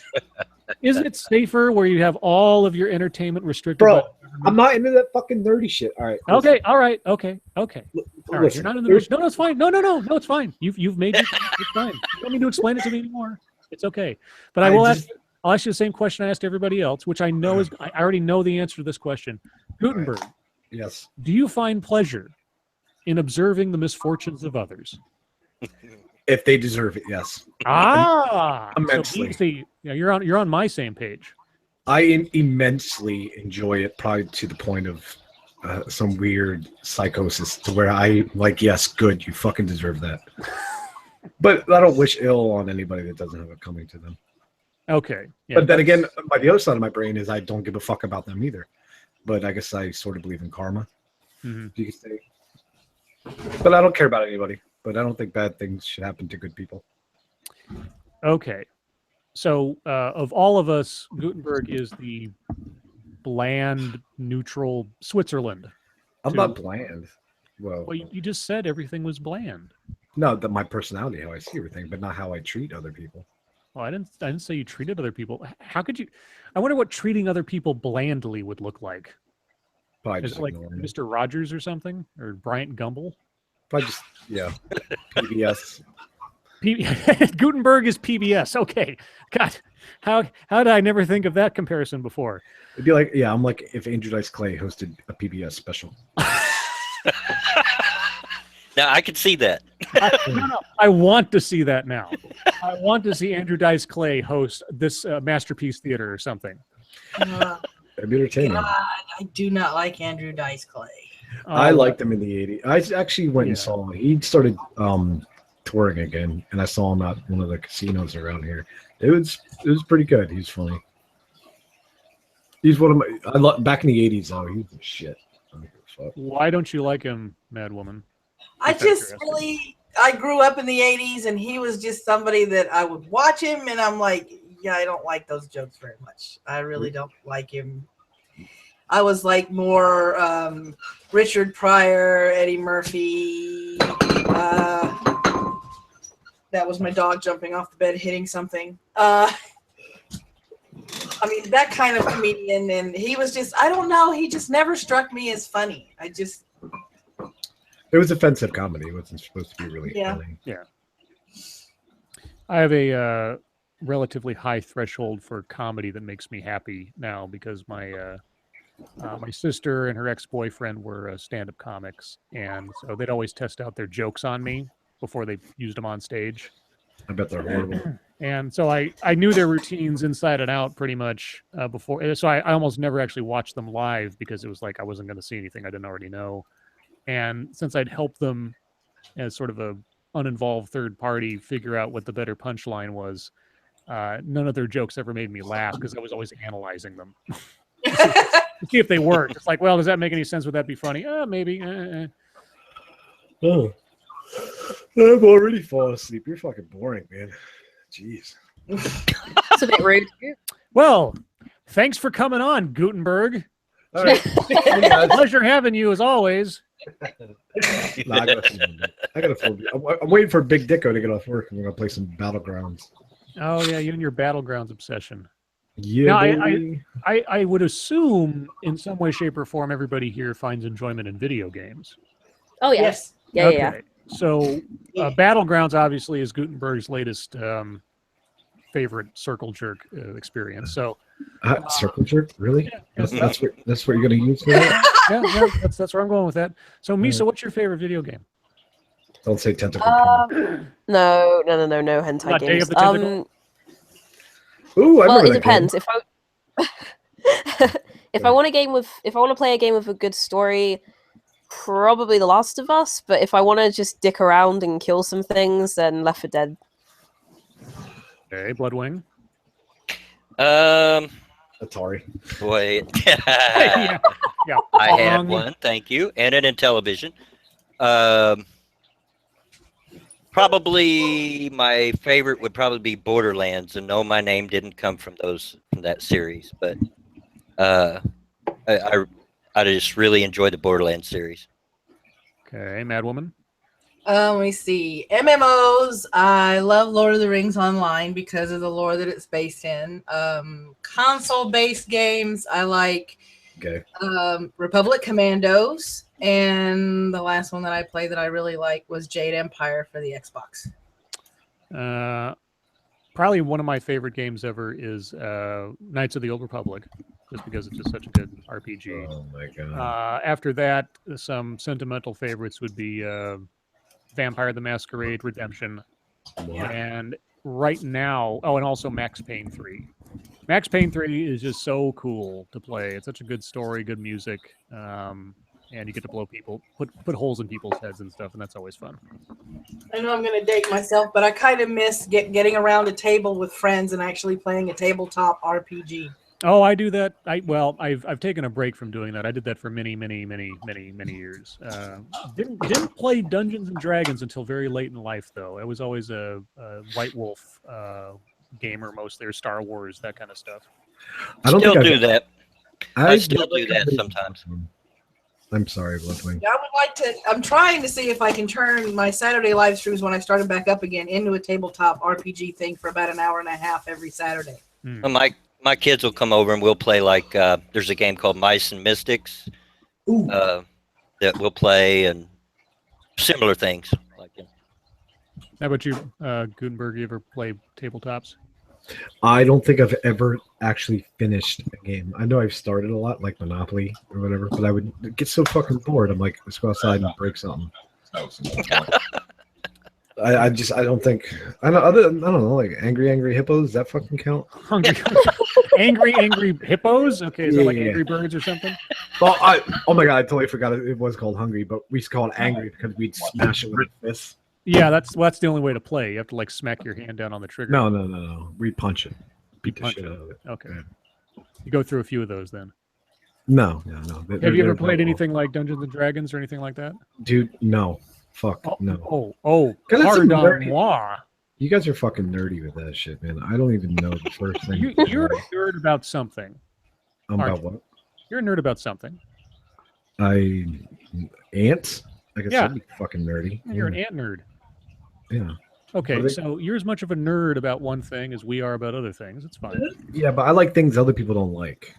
Isn't it safer where you have all of your entertainment restricted? Bro, I'm not into that fucking nerdy shit. All right. Okay. Listen. All right. Okay. All right. Listen, You're not in the No, it's fine. No, it's fine. You've made it. It's fine. You don't need to explain it to me anymore. It's okay. But I'll ask you the same question I asked everybody else, which I know I already know the answer to this question. Gutenberg. Right. Yes. Do you find pleasure in observing the misfortunes of others? If they deserve it, yes. So Immensely. see, you're on my same page. I immensely enjoy it, probably to the point of some weird psychosis, to where I'm like, yes, good, you fucking deserve that. But I don't wish ill on anybody that doesn't have it coming to them. Okay. Yeah, but then again, the other side of my brain is I don't give a fuck about them either. But I guess I sort of believe in karma. Mm-hmm. You could say. But I don't care about anybody. But I don't think bad things should happen to good people. Okay. So of all of us, Gutenberg is the bland, neutral Switzerland. I'm not bland. Well, Well, you just said everything was bland. no, that my personality, how I see everything, but not how I treat other people. Well, I didn't say you treated other people. How could you? I wonder what treating other people blandly would look like. Probably Is just it like ignore me. Mr. Rogers or something, or Bryant Gumbel? Probably just PBS. Gutenberg is PBS. Okay, God, how did I never think of that comparison before? It'd be like, I'm like if Andrew Dice Clay hosted a PBS special. Now I could see that. No, I want to see that now. I want to see Andrew Dice Clay host this Masterpiece Theater or something. It'd be entertaining. God, I do not like Andrew Dice Clay. I liked him in the 80s. I actually went and saw him. He started touring again, and I saw him at one of the casinos around here. It was pretty good. He's funny. He's one of my. back in the 80s, though, he was the shit. I don't give a fuck. Why don't you like him, Mad Woman? I grew up in the 80s, and he was just somebody that I would watch him, and I'm like, yeah, I don't like those jokes very much. I really don't like him. I was like more Richard Pryor, Eddie Murphy. That was my dog jumping off the bed, hitting something. I mean, that kind of comedian, and he was just, I don't know, he just never struck me as funny. It was offensive comedy. It wasn't supposed to be really funny. Yeah. I have a relatively high threshold for comedy that makes me happy now because my sister and her ex-boyfriend were stand-up comics, and so they'd always test out their jokes on me before they used them on stage. I bet they're horrible. And so I knew their routines inside and out pretty much before. So I almost never actually watched them live because it was like I wasn't going to see anything I didn't already know. And since I'd helped them as sort of a uninvolved third party figure out what the better punchline was, none of their jokes ever made me laugh because I was always analyzing them. To see if they worked. It's like, well, does that make any sense? Would that be funny? Maybe. Oh, I've already fallen asleep. You're fucking boring, man. Jeez. It's a bit rude. Well, thanks for coming on, Gutenberg. All right. Pleasure having you as always. I got a full. I'm waiting for Big Dicko to get off work, and we're gonna play some Battlegrounds. Oh yeah, you and your Battlegrounds obsession. Yeah. Now, I would assume in some way, shape, or form, everybody here finds enjoyment in video games. Oh yeah. Yes. Yeah. Okay. Yeah. So Battlegrounds obviously is Gutenberg's latest favorite circle jerk experience. So circle jerk, really? Yeah, That's what you're gonna use for that? yeah, that's where I'm going with that. So Misa, what's your favorite video game? Don't say tentacle. No hentai Not Day games. of the Tentacle? Ooh, I Well, remember it that depends. game. If I want to play a game with a good story, probably The Last of Us. But if I want to just dick around and kill some things, then Left 4 Dead. Okay, Bloodwing. Atari. Wait. yeah. I had one, thank you, and an Intellivision. Probably my favorite would probably be Borderlands, and no, my name didn't come from that series, but I just really enjoy the Borderlands series. Okay, Mad Woman. Let me see. MMOs. I love Lord of the Rings Online because of the lore that it's based in. Console-based games. I like Republic Commandos. And the last one that I played that I really liked was Jade Empire for the Xbox. Probably one of my favorite games ever is Knights of the Old Republic, just because it's just such a good RPG. Oh my god. After that, some sentimental favorites would be Vampire the Masquerade Redemption. And right now, and also Max Payne 3. Max Payne 3 is just so cool to play. It's such a good story, good music. And you get to blow people, put holes in people's heads and stuff, and that's always fun. I know I'm going to date myself, but I kind of miss getting around a table with friends and actually playing a tabletop RPG. Oh, I do that. I've taken a break from doing that. I did that for many years. Didn't play Dungeons and Dragons until very late in life, though. I was always a White Wolf gamer, mostly, or Star Wars, that kind of stuff. I still do that sometimes. I'm sorry, Bloodwing. I would like to. I'm trying to see if I can turn my Saturday live streams when I started back up again into a tabletop RPG thing for about an hour and a half every Saturday. Well, my kids will come over and we'll play like there's a game called Mice and Mystics that we'll play and similar things. Like How about you, Gutenberg? You ever play tabletops? I don't think I've ever actually finished a game. I know I've started a lot, like Monopoly or whatever, but I would get so fucking bored. I'm like, let's go outside and break something. I don't think I don't know, like Angry Hippos. Does that fucking count? Angry hippos. Okay, is that like Yeah. Angry Birds or something? Well, oh my god, I totally forgot it was called Hungry, but we used to call it Angry because we'd smash it with fists. Yeah, that's the only way to play. You have to like smack your hand down on the trigger. No. We punch it. Beat the Punch shit it. out of it. Okay. Yeah. You go through a few of those then. No. Have you ever played anything like Dungeons and Dragons or anything like that? Dude, no. Fuck, no. Oh, That's pardon nerdy. moi. You guys are fucking nerdy with that shit, man. I don't even know the first thing. You're a nerd about something. About what? You're a nerd about something. Ants? I guess Yeah. that'd be fucking nerdy. You're an ant nerd. Yeah. Okay, Are they- so you're as much of a nerd about one thing as we are about other things. It's fine. Yeah, but I like things other people don't like.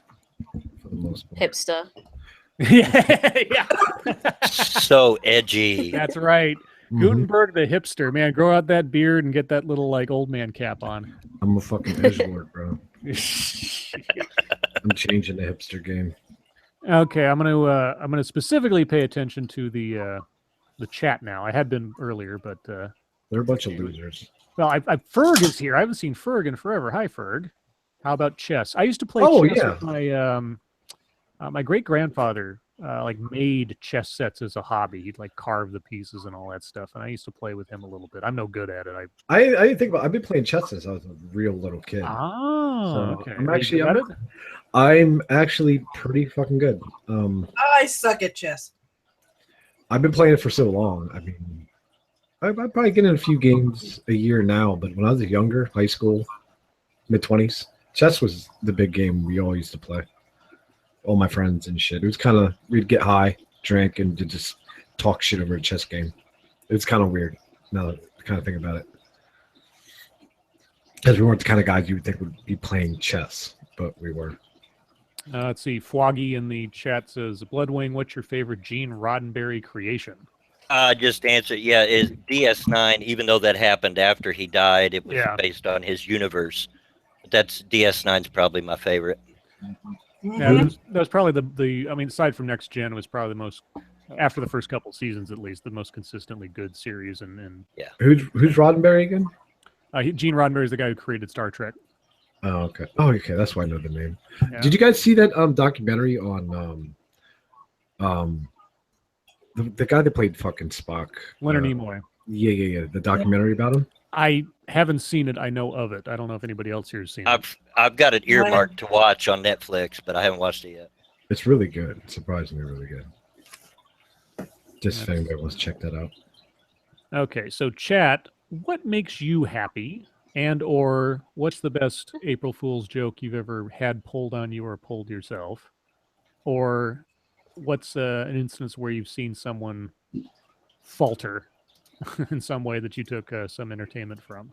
For the most part. Hipster. yeah, so edgy. that's right. Mhm. Gutenberg the hipster, man, grow out that beard and get that little like old man cap on. I'm a fucking edgelord, bro. I'm changing the hipster game. Okay, I'm gonna specifically pay attention to the chat now. I had been earlier, but They're a bunch of losers. well, Ferg is here. I haven't seen Ferg in forever. Hi, Ferg. How about chess? I used to play Oh, chess yeah. with my my great grandfather. Like made chess sets as a hobby. He'd like carve the pieces and all that stuff. And I used to play with him a little bit. I'm no good at it. I didn't think about. I've been playing chess since I was a real little kid. Oh, So okay. I'm Are you actually- good at it? I'm actually pretty fucking good. I suck at chess. I've been playing it for so long. I mean, I probably get in a few games a year now. But when I was younger, high school, mid-20s, chess was the big game we all used to play. All my friends and shit. It was kind of, we'd get high, drink, and just talk shit over a chess game. It's kind of weird now that I kind of think about it. Because we weren't the kind of guys you would think would be playing chess, but we were. Let's see. Floggy in the chat says, Bloodwing, what's your favorite Gene Roddenberry creation? Just answer. Yeah, is DS9. Even though that happened after he died, it was Yeah. based on his universe. But that's DS9's probably my favorite. Yeah, that was probably the I mean, aside from Next Gen, was probably the most, after the first couple seasons at least, the most consistently good series. And Who's Roddenberry again? Gene Roddenberry is the guy who created Star Trek. Oh, okay. Oh, okay. That's why I know the name. Yeah. Did you guys see that documentary on the guy that played fucking Spock? Leonard Nimoy. Yeah. The documentary about him. I haven't seen it. I know of it. I don't know if anybody else here has seen it. I've got it earmarked to watch on Netflix, but I haven't watched it yet. It's really good. Surprisingly, really good. Just if anybody wants to check that out. Okay, so chat, what makes you happy? And or what's the best April Fool's joke you've ever had pulled on you or pulled yourself? Or what's an instance where you've seen someone falter in some way that you took some entertainment from?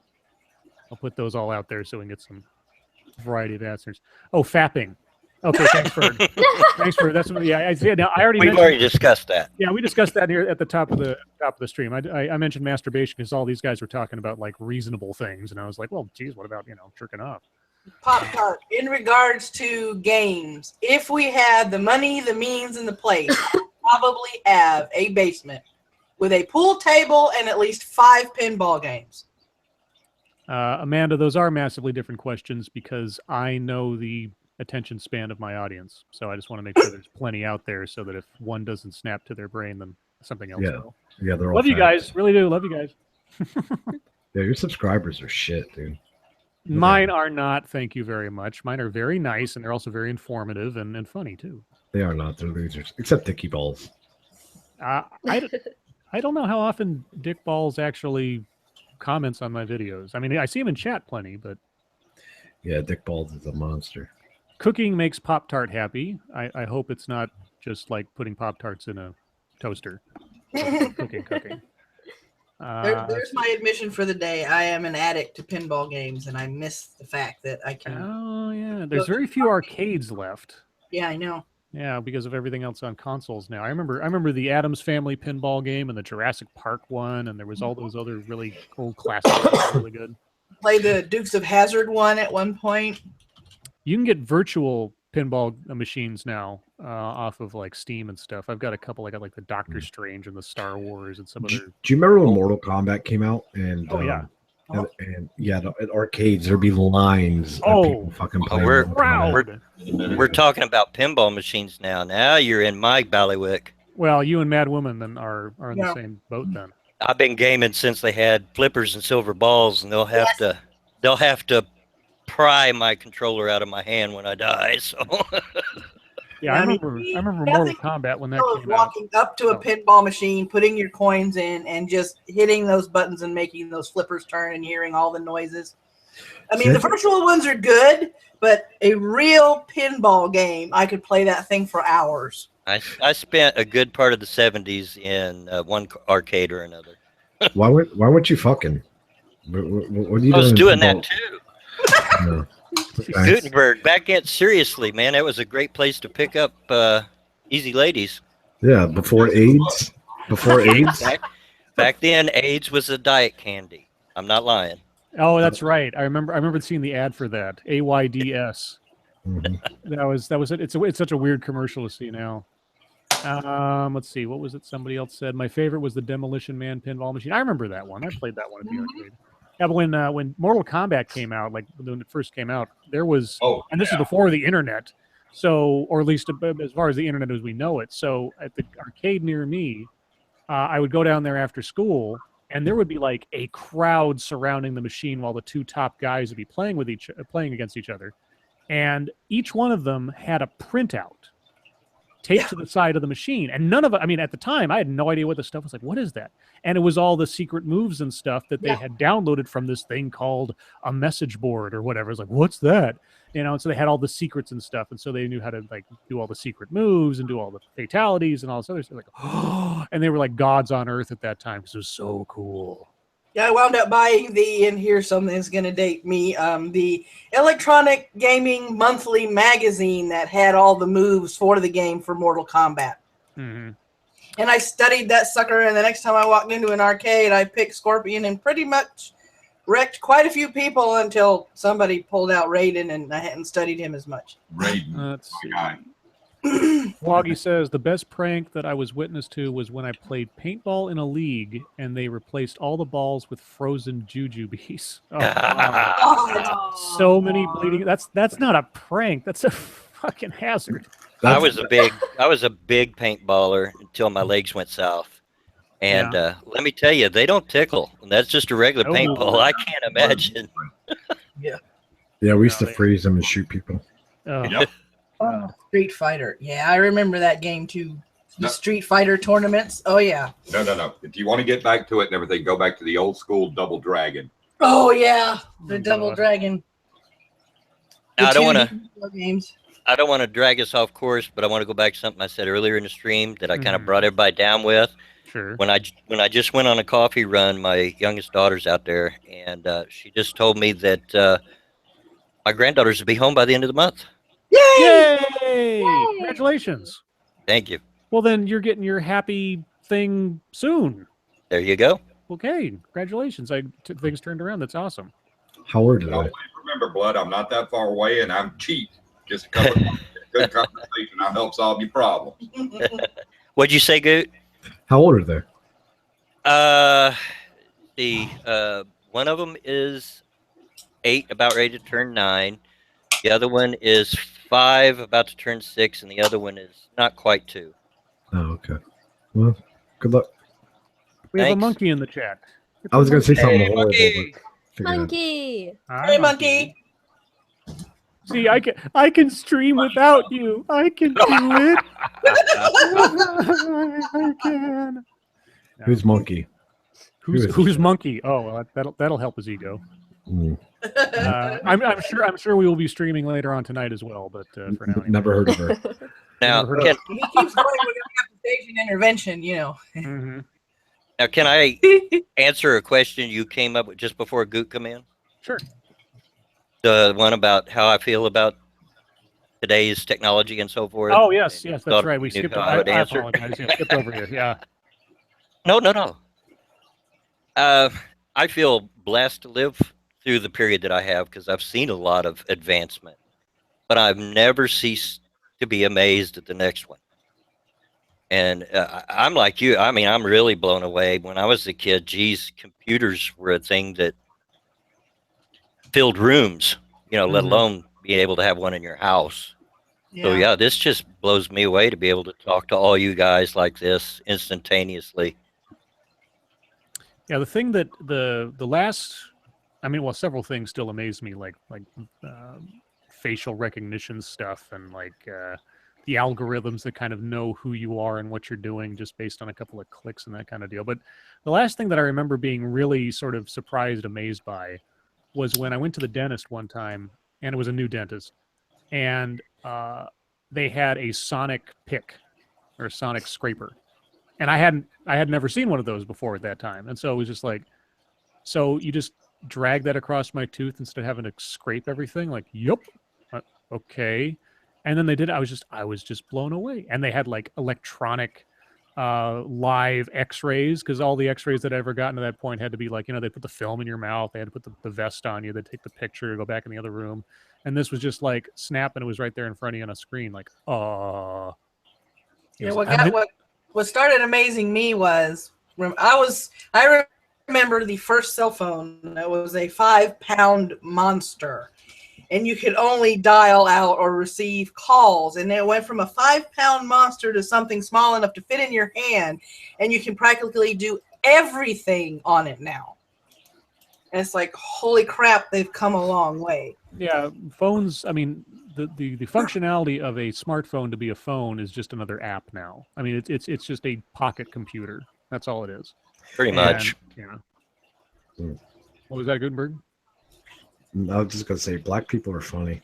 I'll put those all out there so we can get some variety of answers. Oh, fapping. Okay, thanks for that's what, yeah. I said now. I already We've mentioned, already discussed that. yeah, we discussed that here at the top of the stream. I mentioned masturbation because all these guys were talking about like reasonable things, and I was like, well, geez, what about jerking off? Pop-Tart, in regards to games, if we had the money, the means, and the place, we'd probably have a basement with a pool table and at least 5 pinball games. Amanda, those are massively different questions because I know the attention span of my audience. So I just want to make sure there's plenty out there so that if one doesn't snap to their brain, then something else will. Yeah, they're all Love you fat. guys. Really do. Love you guys. Yeah, your subscribers are shit, dude. Mine are not. Thank you very much. Mine are very nice and they're also very informative and funny too. They are not. They're losers. Except Dicky Balls. I don't know how often Dick Balls actually comments on my videos. I mean, I see him in chat plenty, but Yeah, Dick Balls is a monster. cooking makes Pop-Tart happy. I hope it's not just like putting Pop-Tarts in a toaster. Cooking. There's my admission for the day. I am an addict to pinball games, and I miss the fact that I can. Oh yeah, there's very few arcades left. Yeah, I know. Yeah, because of everything else on consoles now. I remember the Addams Family pinball game and the Jurassic Park one, and there was all those other really old classics that were really good. Play the Dukes of Hazzard one at one point. You can get virtual pinball machines now off of like Steam and stuff. I've got a couple. I got like the Doctor Strange and the Star Wars and some other. Do you remember when Mortal Kombat came out? And Oh yeah. And yeah, at arcades there'd be lines of people fucking playing. We're talking about pinball machines now. Now you're in my ballywick. Well, you and Mad Woman then are in the same boat then. I've been gaming since they had flippers and silver balls, and they'll have to pry my controller out of my hand when I die. So yeah, I remember Mortal Kombat when that came out. Walking up to a pinball machine, putting your coins in, and just hitting those buttons and making those flippers turn and hearing all the noises. I mean, the virtual ones are good, but a real pinball game, I could play that thing for hours. I spent a good part of the 70s in one arcade or another. Why weren't you fucking? What are you I was doing pinball? that too. No. Gutenberg, back in seriously, man, that was a great place to pick up easy ladies. Yeah, before AIDS. Before AIDS. Back then, AIDS was a diet candy. I'm not lying. Oh, that's right. I remember seeing the ad for that. AYDS. Mm-hmm. That was it. It's such a weird commercial to see now. Let's see. What was it? Somebody else said my favorite was the Demolition Man pinball machine. I remember that one. I played that one at the arcade. Yeah, but when Mortal Kombat came out, like when it first came out, there was, and this is before the internet, so, or at least as far as the internet as we know it. So at the arcade near me, I would go down there after school, and there would be like a crowd surrounding the machine while the two top guys would be playing against each other, and each one of them had a printout taped to the side of the machine, and none of it. I mean, at the time, I had no idea what the stuff was like. What is that? And it was all the secret moves and stuff that they had downloaded from this thing called a message board or whatever. It's like, what's that? You know, and so they had all the secrets and stuff, and so they knew how to like do all the secret moves and do all the fatalities and all this other stuff. Like, oh, and they were like gods on earth at that time because it was so cool. Yeah, I wound up buying and here's something that's going to date me, the Electronic Gaming Monthly magazine that had all the moves for the game for Mortal Kombat. Mm-hmm. And I studied that sucker, and the next time I walked into an arcade, I picked Scorpion and pretty much wrecked quite a few people until somebody pulled out Raiden, and I hadn't studied him as much. Raiden. Let's see. Woggy says the best prank that I was witness to was when I played paintball in a league and they replaced all the balls with frozen jujubes. Oh, wow. So many bleeding. That's not a prank. That's a fucking hazard. I was a big paintballer until my legs went south. And let me tell you, they don't tickle. That's just a regular paintball. I can't imagine. Yeah, we used to freeze them and shoot people. Yep. Oh, Street Fighter. Yeah, I remember that game too. The Street Fighter tournaments. Oh, yeah. No. If you want to get back to it and everything, go back to the old school Double Dragon. Oh, yeah. The Double Dragon. Now, I don't want to to drag us off course, but I want to go back to something I said earlier in the stream that I kind of brought everybody down with. Sure. When I just went on a coffee run, my youngest daughter's out there, and she just told me that my granddaughters will be home by the end of the month. Yay! Yay! Congratulations. Thank you. Well, then you're getting your happy thing soon. There you go. Okay, congratulations. Things turned around. That's awesome. How old are they? Remember, Blood, I'm not that far away, and I'm cheap. Just a couple of good conversation. I'll help solve your problems. What'd you say, Goot? How old are they? One of them is 8, about ready to turn 9. The other one is 5, about to turn 6, and the other one is not quite 2. Oh, okay. Well, good luck. We have a Thanks. monkey in the chat. I was going to say something horrible. monkey. But figure it out. Monkey. Hi, Hey, monkey. See, I can stream without you. I can do it. I can. Who's monkey? Who's monkey? Oh, well, that'll help his ego. Mm. I'm sure we will be streaming later on tonight as well. But for now, Never heard of her. Now, Never heard can, He keeps going. We're gonna have to stage an intervention. Mhm. now, can I answer a question you came up with just before Goot come in? Sure. The one about how I feel about today's technology and so forth. Oh yes, and yes, thought that's right. We you knew skipped. how I I would answer. apologize. Yeah, skipped over you. Yeah. No. I feel blessed to live through the period that I have because I've seen a lot of advancement, but I've never ceased to be amazed at the next one. And I'm like you. I mean, I'm really blown away. When I was a kid, geez, computers were a thing that filled rooms, let Mhm. alone being able to have one in your house. So yeah, this just blows me away to be able to talk to all you guys like this instantaneously. Yeah, the thing that the last, I mean, well, several things still amaze me, like facial recognition stuff, and like the algorithms that kind of know who you are and what you're doing just based on a couple of clicks and that kind of deal. But the last thing that I remember being really sort of surprised, amazed by, was when I went to the dentist one time, and it was a new dentist, and they had a sonic pick or a sonic scraper. And I had never seen one of those before at that time. And so it was just like, so you just drag that across my tooth instead of having to scrape everything? Like, yep. Okay. And then they did, I was just blown away. And they had like electronic live x-rays, because all the x-rays that I ever gotten to that point had to be like, they put the film in your mouth, they had to put the vest on you, they'd take the picture, go back in the other room. And this was just like snap, and it was right there in front of you on a screen. Like, Yeah, what started amazing me was I remember the first cell phone. It was a 5-pound monster, and you could only dial out or receive calls. And it went from a 5-pound monster to something small enough to fit in your hand, and you can practically do everything on it now. And it's like, holy crap, they've come a long way. Yeah, phones. I mean, the functionality of a smartphone to be a phone is just another app now. I mean, it's just a pocket computer. That's all it is. Pretty much. Yeah. Mm. What was that, Gutenberg? I was just gonna say, black people are funny.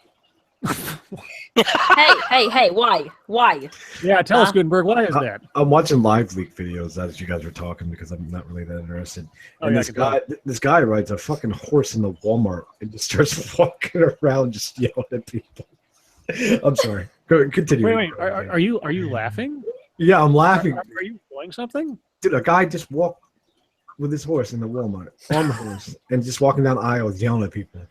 Hey! Why? Yeah, tell us, Gutenberg. Why is that? I'm watching live leak videos as you guys were talking because I'm not really that interested. Oh, And yeah, this guy rides a fucking horse in the Walmart and just starts walking around just yelling at people. I'm sorry. Go continue. Wait. Are you laughing? Yeah, I'm laughing. Are you doing something? Dude, a guy just walked with his horse in the Walmart on the horse and just walking down aisles yelling at people.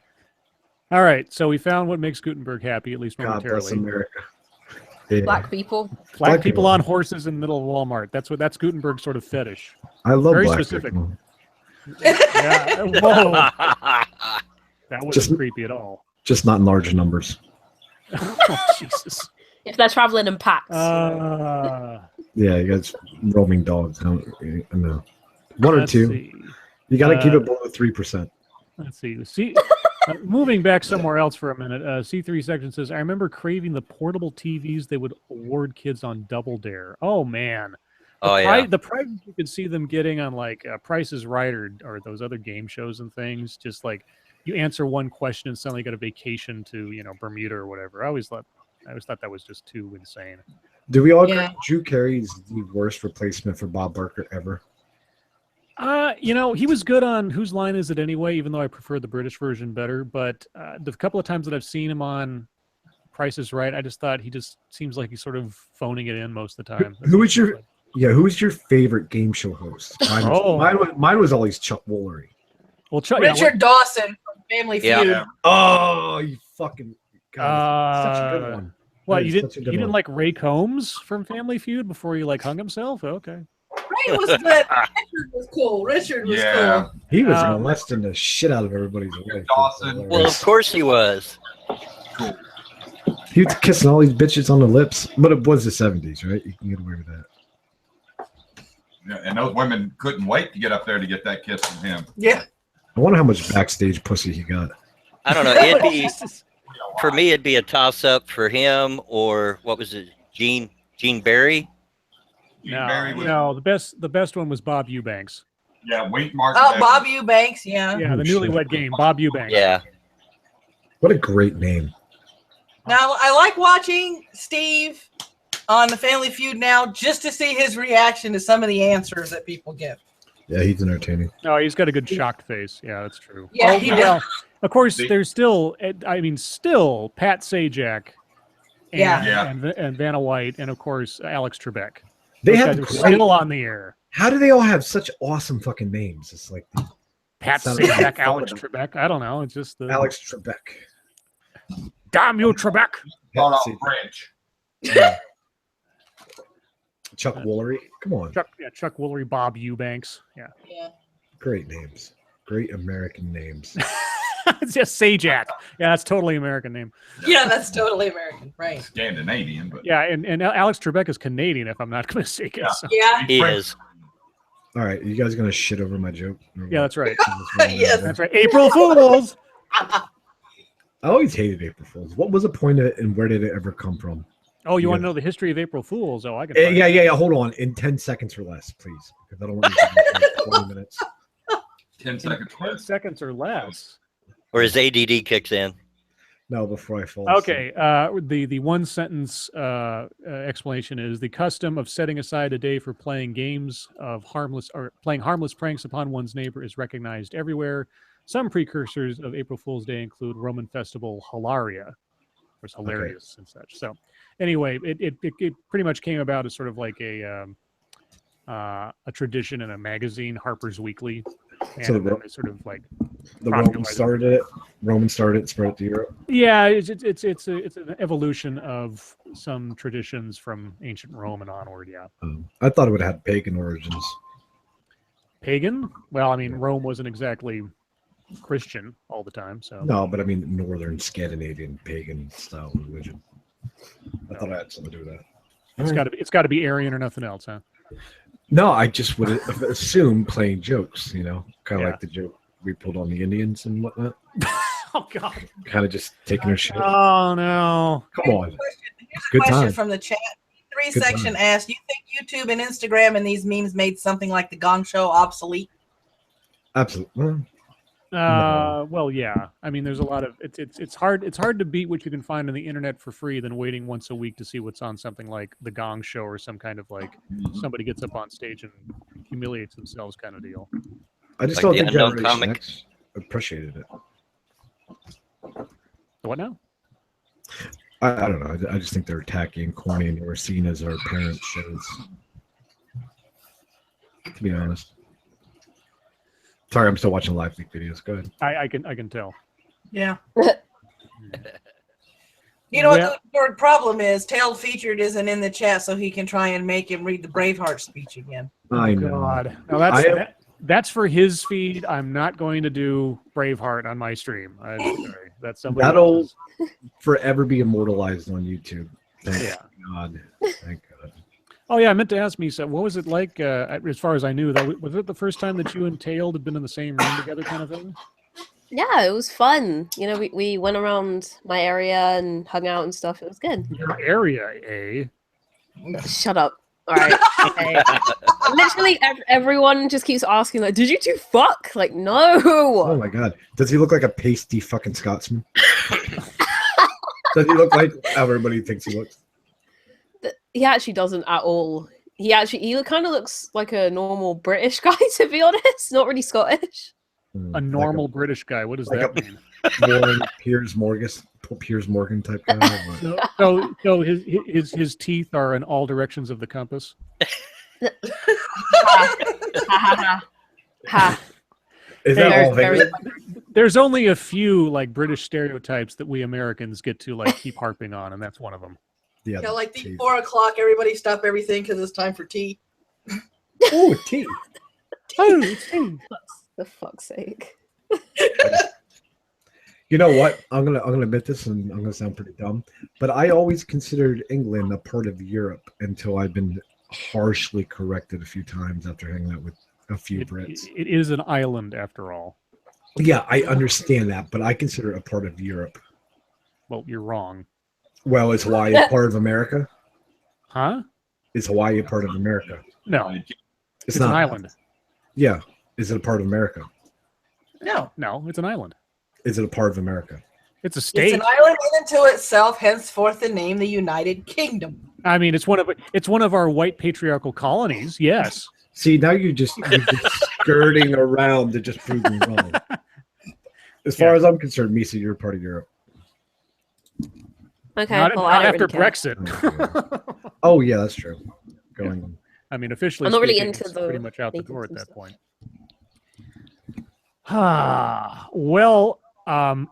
All right, so we found what makes Gutenberg happy, at least God momentarily. bless America. Yeah. Black people. Black people on horses in the middle of Walmart. That's Gutenberg's sort of fetish. I love Very black specific. people. Yeah. Whoa. That wasn't Just- creepy at all. Just not in large numbers. Oh, Jesus. If they're traveling in packs. Yeah, you guys roaming dogs. No. One or Let's two. see. You got to keep it below 3%. Let's see. Moving back somewhere else for a minute. C3 section says, I remember craving the portable TVs they would award kids on Double Dare. Oh, man. The prizes you could see them getting on like Price is Right or those other game shows and things, just like you answer one question and suddenly get a vacation to, Bermuda or whatever. I always thought that was just too insane. Do we all agree Drew Carey's the worst replacement for Bob Barker ever? He was good on Whose Line Is It Anyway, even though I prefer the British version better. But the couple of times that I've seen him on Price is Right, I just thought he just seems like he's sort of phoning it in most of the time. Who was your favorite game show host? Mine was always Chuck Woolery. Well, Chuck, Richard Dawson from Family Feud. Yeah. Oh, you fucking God, such a good one. What, you didn't like Ray Combs from Family Feud before he hung himself? Okay. Ray was good. Richard was cool. Cool. He was molesting the shit out of everybody's wife. Dawson. Well, of course he was. Cool. He was kissing all these bitches on the lips, but it was the 70s, right? You can get away with that. Yeah, and those women couldn't wait to get up there to get that kiss from him. Yeah. I wonder how much backstage pussy he got. I don't know. For me, it'd be a toss-up for him or what was it, Gene Barry? No, the best one was Bob Eubanks. Yeah, Wink Martin. Oh, Bob Eubanks, yeah. Yeah, the Newlywed Game, Bob Eubanks. Yeah. What a great name. Now, I like watching Steve on the Family Feud now just to see his reaction to some of the answers that people give. Yeah, he's entertaining. Oh, he's got a good shocked face. Yeah, that's true. Yeah, Oh, he well, of course, See? there's still, still Pat Sajak and, Yeah. and Vanna White, and of course, Alex Trebek. They Those have guys are great, still on the air. how do they all have such awesome fucking names? It's like Pat Sounds Sajak, like Alex fun. Trebek. I don't know. It's just the Alex Trebek. damn you, Trebek. Thought See, out French. yeah. Chuck Woolery. Come on. Chuck Woolery, Bob Eubanks. Yeah, Yeah. Great names. Great American names. it's just Sajak. Yeah, that's totally American name. Yeah, that's totally American. Right. Scandinavian, but Yeah, and Alex Trebek is Canadian, if I'm not mistaken. Yeah. So. Yeah. He is. All right, you guys gonna shit over my joke? Yeah, that's right. Yes. That's right. April Fools. I always hated April Fools. What was the point of it, and where did it ever come from? Oh, you Yeah. want to know the history of April Fools? Oh, I can. find Yeah, it. yeah. Hold on. In 10 seconds or less, please, because I don't want you to do like 20 minutes. 10 seconds 10 less. seconds or less. Or his ADD kicks in. No, before I fall asleep. Okay. The one sentence explanation is the custom of setting aside a day for playing games of harmless or playing harmless pranks upon one's neighbor is recognized everywhere. Some precursors of April Fool's Day include Roman festival Hilaria, of course, hilarious and such. So, anyway, it pretty much came about as sort of like a tradition in a magazine, Harper's Weekly, and So then they sort of like The popularized Romans started it. Romans started it, spread it to Europe. yeah, it's an evolution of some traditions from ancient Rome and onward. Yeah, I thought it would have had pagan origins. pagan. Well, I mean, Rome wasn't exactly Christian all the time, so No, but I mean northern Scandinavian pagan style religion. I thought it had something to do with that. it's got to be Aryan or nothing else, huh? No, I just would assume playing jokes, kind of Yeah. like the joke we pulled on the Indians and whatnot. Oh God! Kind of just taking their shit. Oh no! Come on. Here's a Good question time. from the chat. Three Good section time. asked, "Do you think YouTube and Instagram and these memes made something like the Gong Show obsolete?" Absolutely. Well, Well, yeah. I mean, there's a lot of it's hard to beat what you can find on the internet for free than waiting once a week to see what's on something like the Gong Show or some kind of like somebody gets up on stage and humiliates themselves kind of deal. I just Like don't the think unknown Generation comic. X appreciated it. What now? I don't know. I just think they're tacky and corny, and they were seen as our parent shows. To be honest. Sorry, I'm still watching live leak videos. Go ahead. I can tell. Yeah. You know what Well- the word problem is? Tailed Featured isn't in the chat, so he can try and make him read the Braveheart speech again. I know. God. No, that's for his feed. I'm not going to do Braveheart on my stream. I'm sorry. That's somebody That'll else's. forever be immortalized on YouTube. Thank Yeah. God. Thank God. Oh yeah, I meant to ask Misa, what was it like? As far as I knew, was it the first time that you and Tailed had been in the same room together, kind of thing? Yeah, it was fun. You know, we went around my area and hung out and stuff. It was good. Your area, eh? Shut up. All right. Okay. Literally, everyone just keeps asking, like, "Did you two fuck?" Like, no. Oh my God. Does he look like a pasty fucking Scotsman? Does he look like how everybody thinks he looks? He actually doesn't at all. He kind of looks like a normal British guy, to be honest. Not really Scottish. A normal British guy. What does like that mean? Piers Morgan type guy. So his teeth are in all directions of the compass. Ha. Is that Very, all very Vader? There's only a few like British stereotypes that we Americans get to like keep harping on, and that's one of them. Yeah, Yeah, like the teeth. 4 o'clock, everybody stop everything because it's time for tea. Oh, teeth. For fuck's sake. You know what? I'm gonna admit this, and I'm gonna sound pretty dumb, but I always considered England a part of Europe until I've been harshly corrected a few times after hanging out with a few Brits. It is an island after all. Yeah, I understand that, but I consider it a part of Europe. Well, you're wrong. Well, is Hawaii a part of America? Huh? Is Hawaii a part of America? No, It's an not. island. Yeah. Is it a part of America? No. No, it's an island. Is it a part of America? It's a It's state. an island unto itself, henceforth the name the United Kingdom. I mean, it's one of our white patriarchal colonies. Yes. See, now you're just skirting around to just prove me wrong. As far as I'm concerned, Misa, you're part of Europe. Okay, Not, well, not I after don't really care. Brexit. Oh yeah, that's true. Going. I mean, officially I'm not really speaking, into it's the pretty much out the meetings door at and that stuff. point. Well,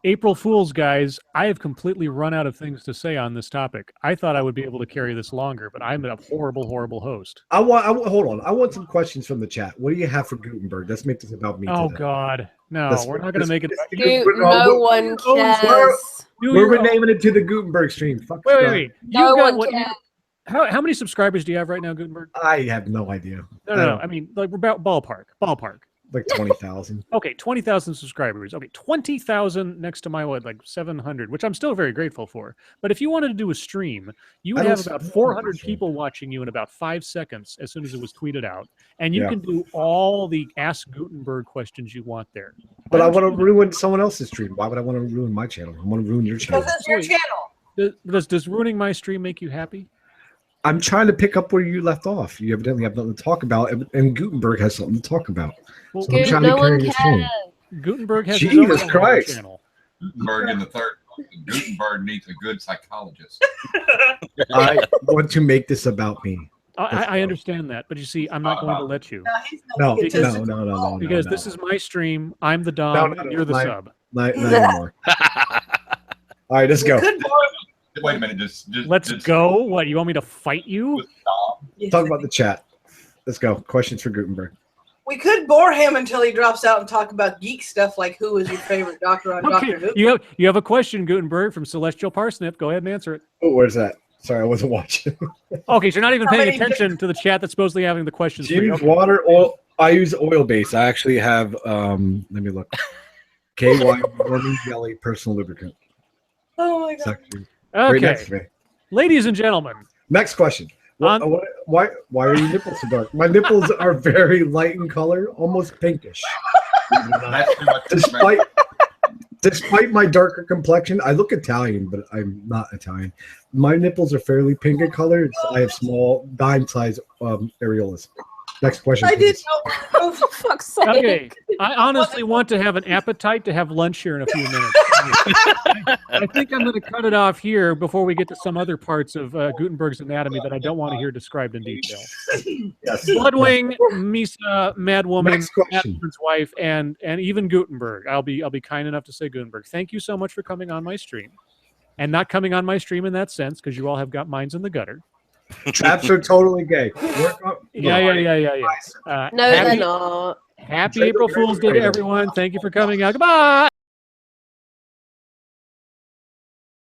April Fools, guys, I have completely run out of things to say on this topic. I thought I would be able to carry this longer, but I'm a horrible, horrible host. I want. Hold on. I want some questions from the chat. What do you have for Gutenberg? Let's make this about me. Oh, today. God. No, Let's- we're not going to make it. No one cares. Do We're your own- renaming it to the Gutenberg stream. Fuck Wait, wait, Scribe. wait. No You've got one what? cares. How many subscribers do you have right now, Gutenberg? I have no idea. No. I mean, like, we're about ballpark. Like 20,000. Okay, 20,000 subscribers. Okay, 20,000 next to my, like 700, which I'm still very grateful for. But if you wanted to do a stream, you would I don't have about stream 400 much. people watching you in about 5 seconds as soon as it was tweeted out. And you Yeah. can do all the Ask Gutenberg questions you want there. But Why I don't want to you- ruin someone else's stream. Why would I want to ruin my channel? I want to ruin your channel. Because it's your channel. Does ruining my stream make you happy? I'm trying to pick up where you left off. You evidently have nothing to talk about, and Gutenberg has something to talk about. Well, So I'm trying to No one carry your stream. cares. Gutenberg has his Jesus own Christ. channel. Gutenberg in the third. Gutenberg needs a good psychologist. I want to make this about me. I understand that, but you see, I'm not going to let you. No, he's No, not making because- it to- no. Because no. this is my stream. I'm the Dom, No, and you're the my- sub. Not anymore. All right, let's We go. could Wait a minute. Just Let's go. What, you want me to fight you? Talk about the chat. Let's go. Questions for Gutenberg. We could bore him until he drops out and talk about geek stuff like who is your favorite doctor on Doctor Okay, Who. you have a question, Gutenberg, from Celestial Parsnip. Go ahead and answer it. Oh, where's that? Sorry, I wasn't watching. Okay, so you're not even How paying many attention to the chat that's supposedly having the questions. Do for you you. use Okay. water, oil? I use oil base. I actually have, let me look. KY warming jelly personal lubricant. Oh my It's god. actually right Okay, next to me. ladies and gentlemen, Next question. Why are your nipples so dark? My nipples are very light in color, almost pinkish. That's too much information. Despite my darker complexion, I look Italian, but I'm not Italian. My nipples are fairly pink in color. I have small dime-sized areolas. Next question. I did please. know. For fuck's sake. okay, I honestly want to have an appetite to have lunch here in a few minutes. I think I'm going to cut it off here before we get to some other parts of Gutenberg's anatomy that I don't want to hear described in detail. Yes. Bloodwing, Misa, Madwoman, Next question. Madwoman's wife, and even Gutenberg. I'll be kind enough to say Gutenberg. Thank you so much for coming on my stream, and not coming on my stream in that sense because you all have got minds in the gutter. Traps are totally gay. Yeah. No, they're happy not. happy April Fool's Day to everyone. Thank you for coming out. Goodbye.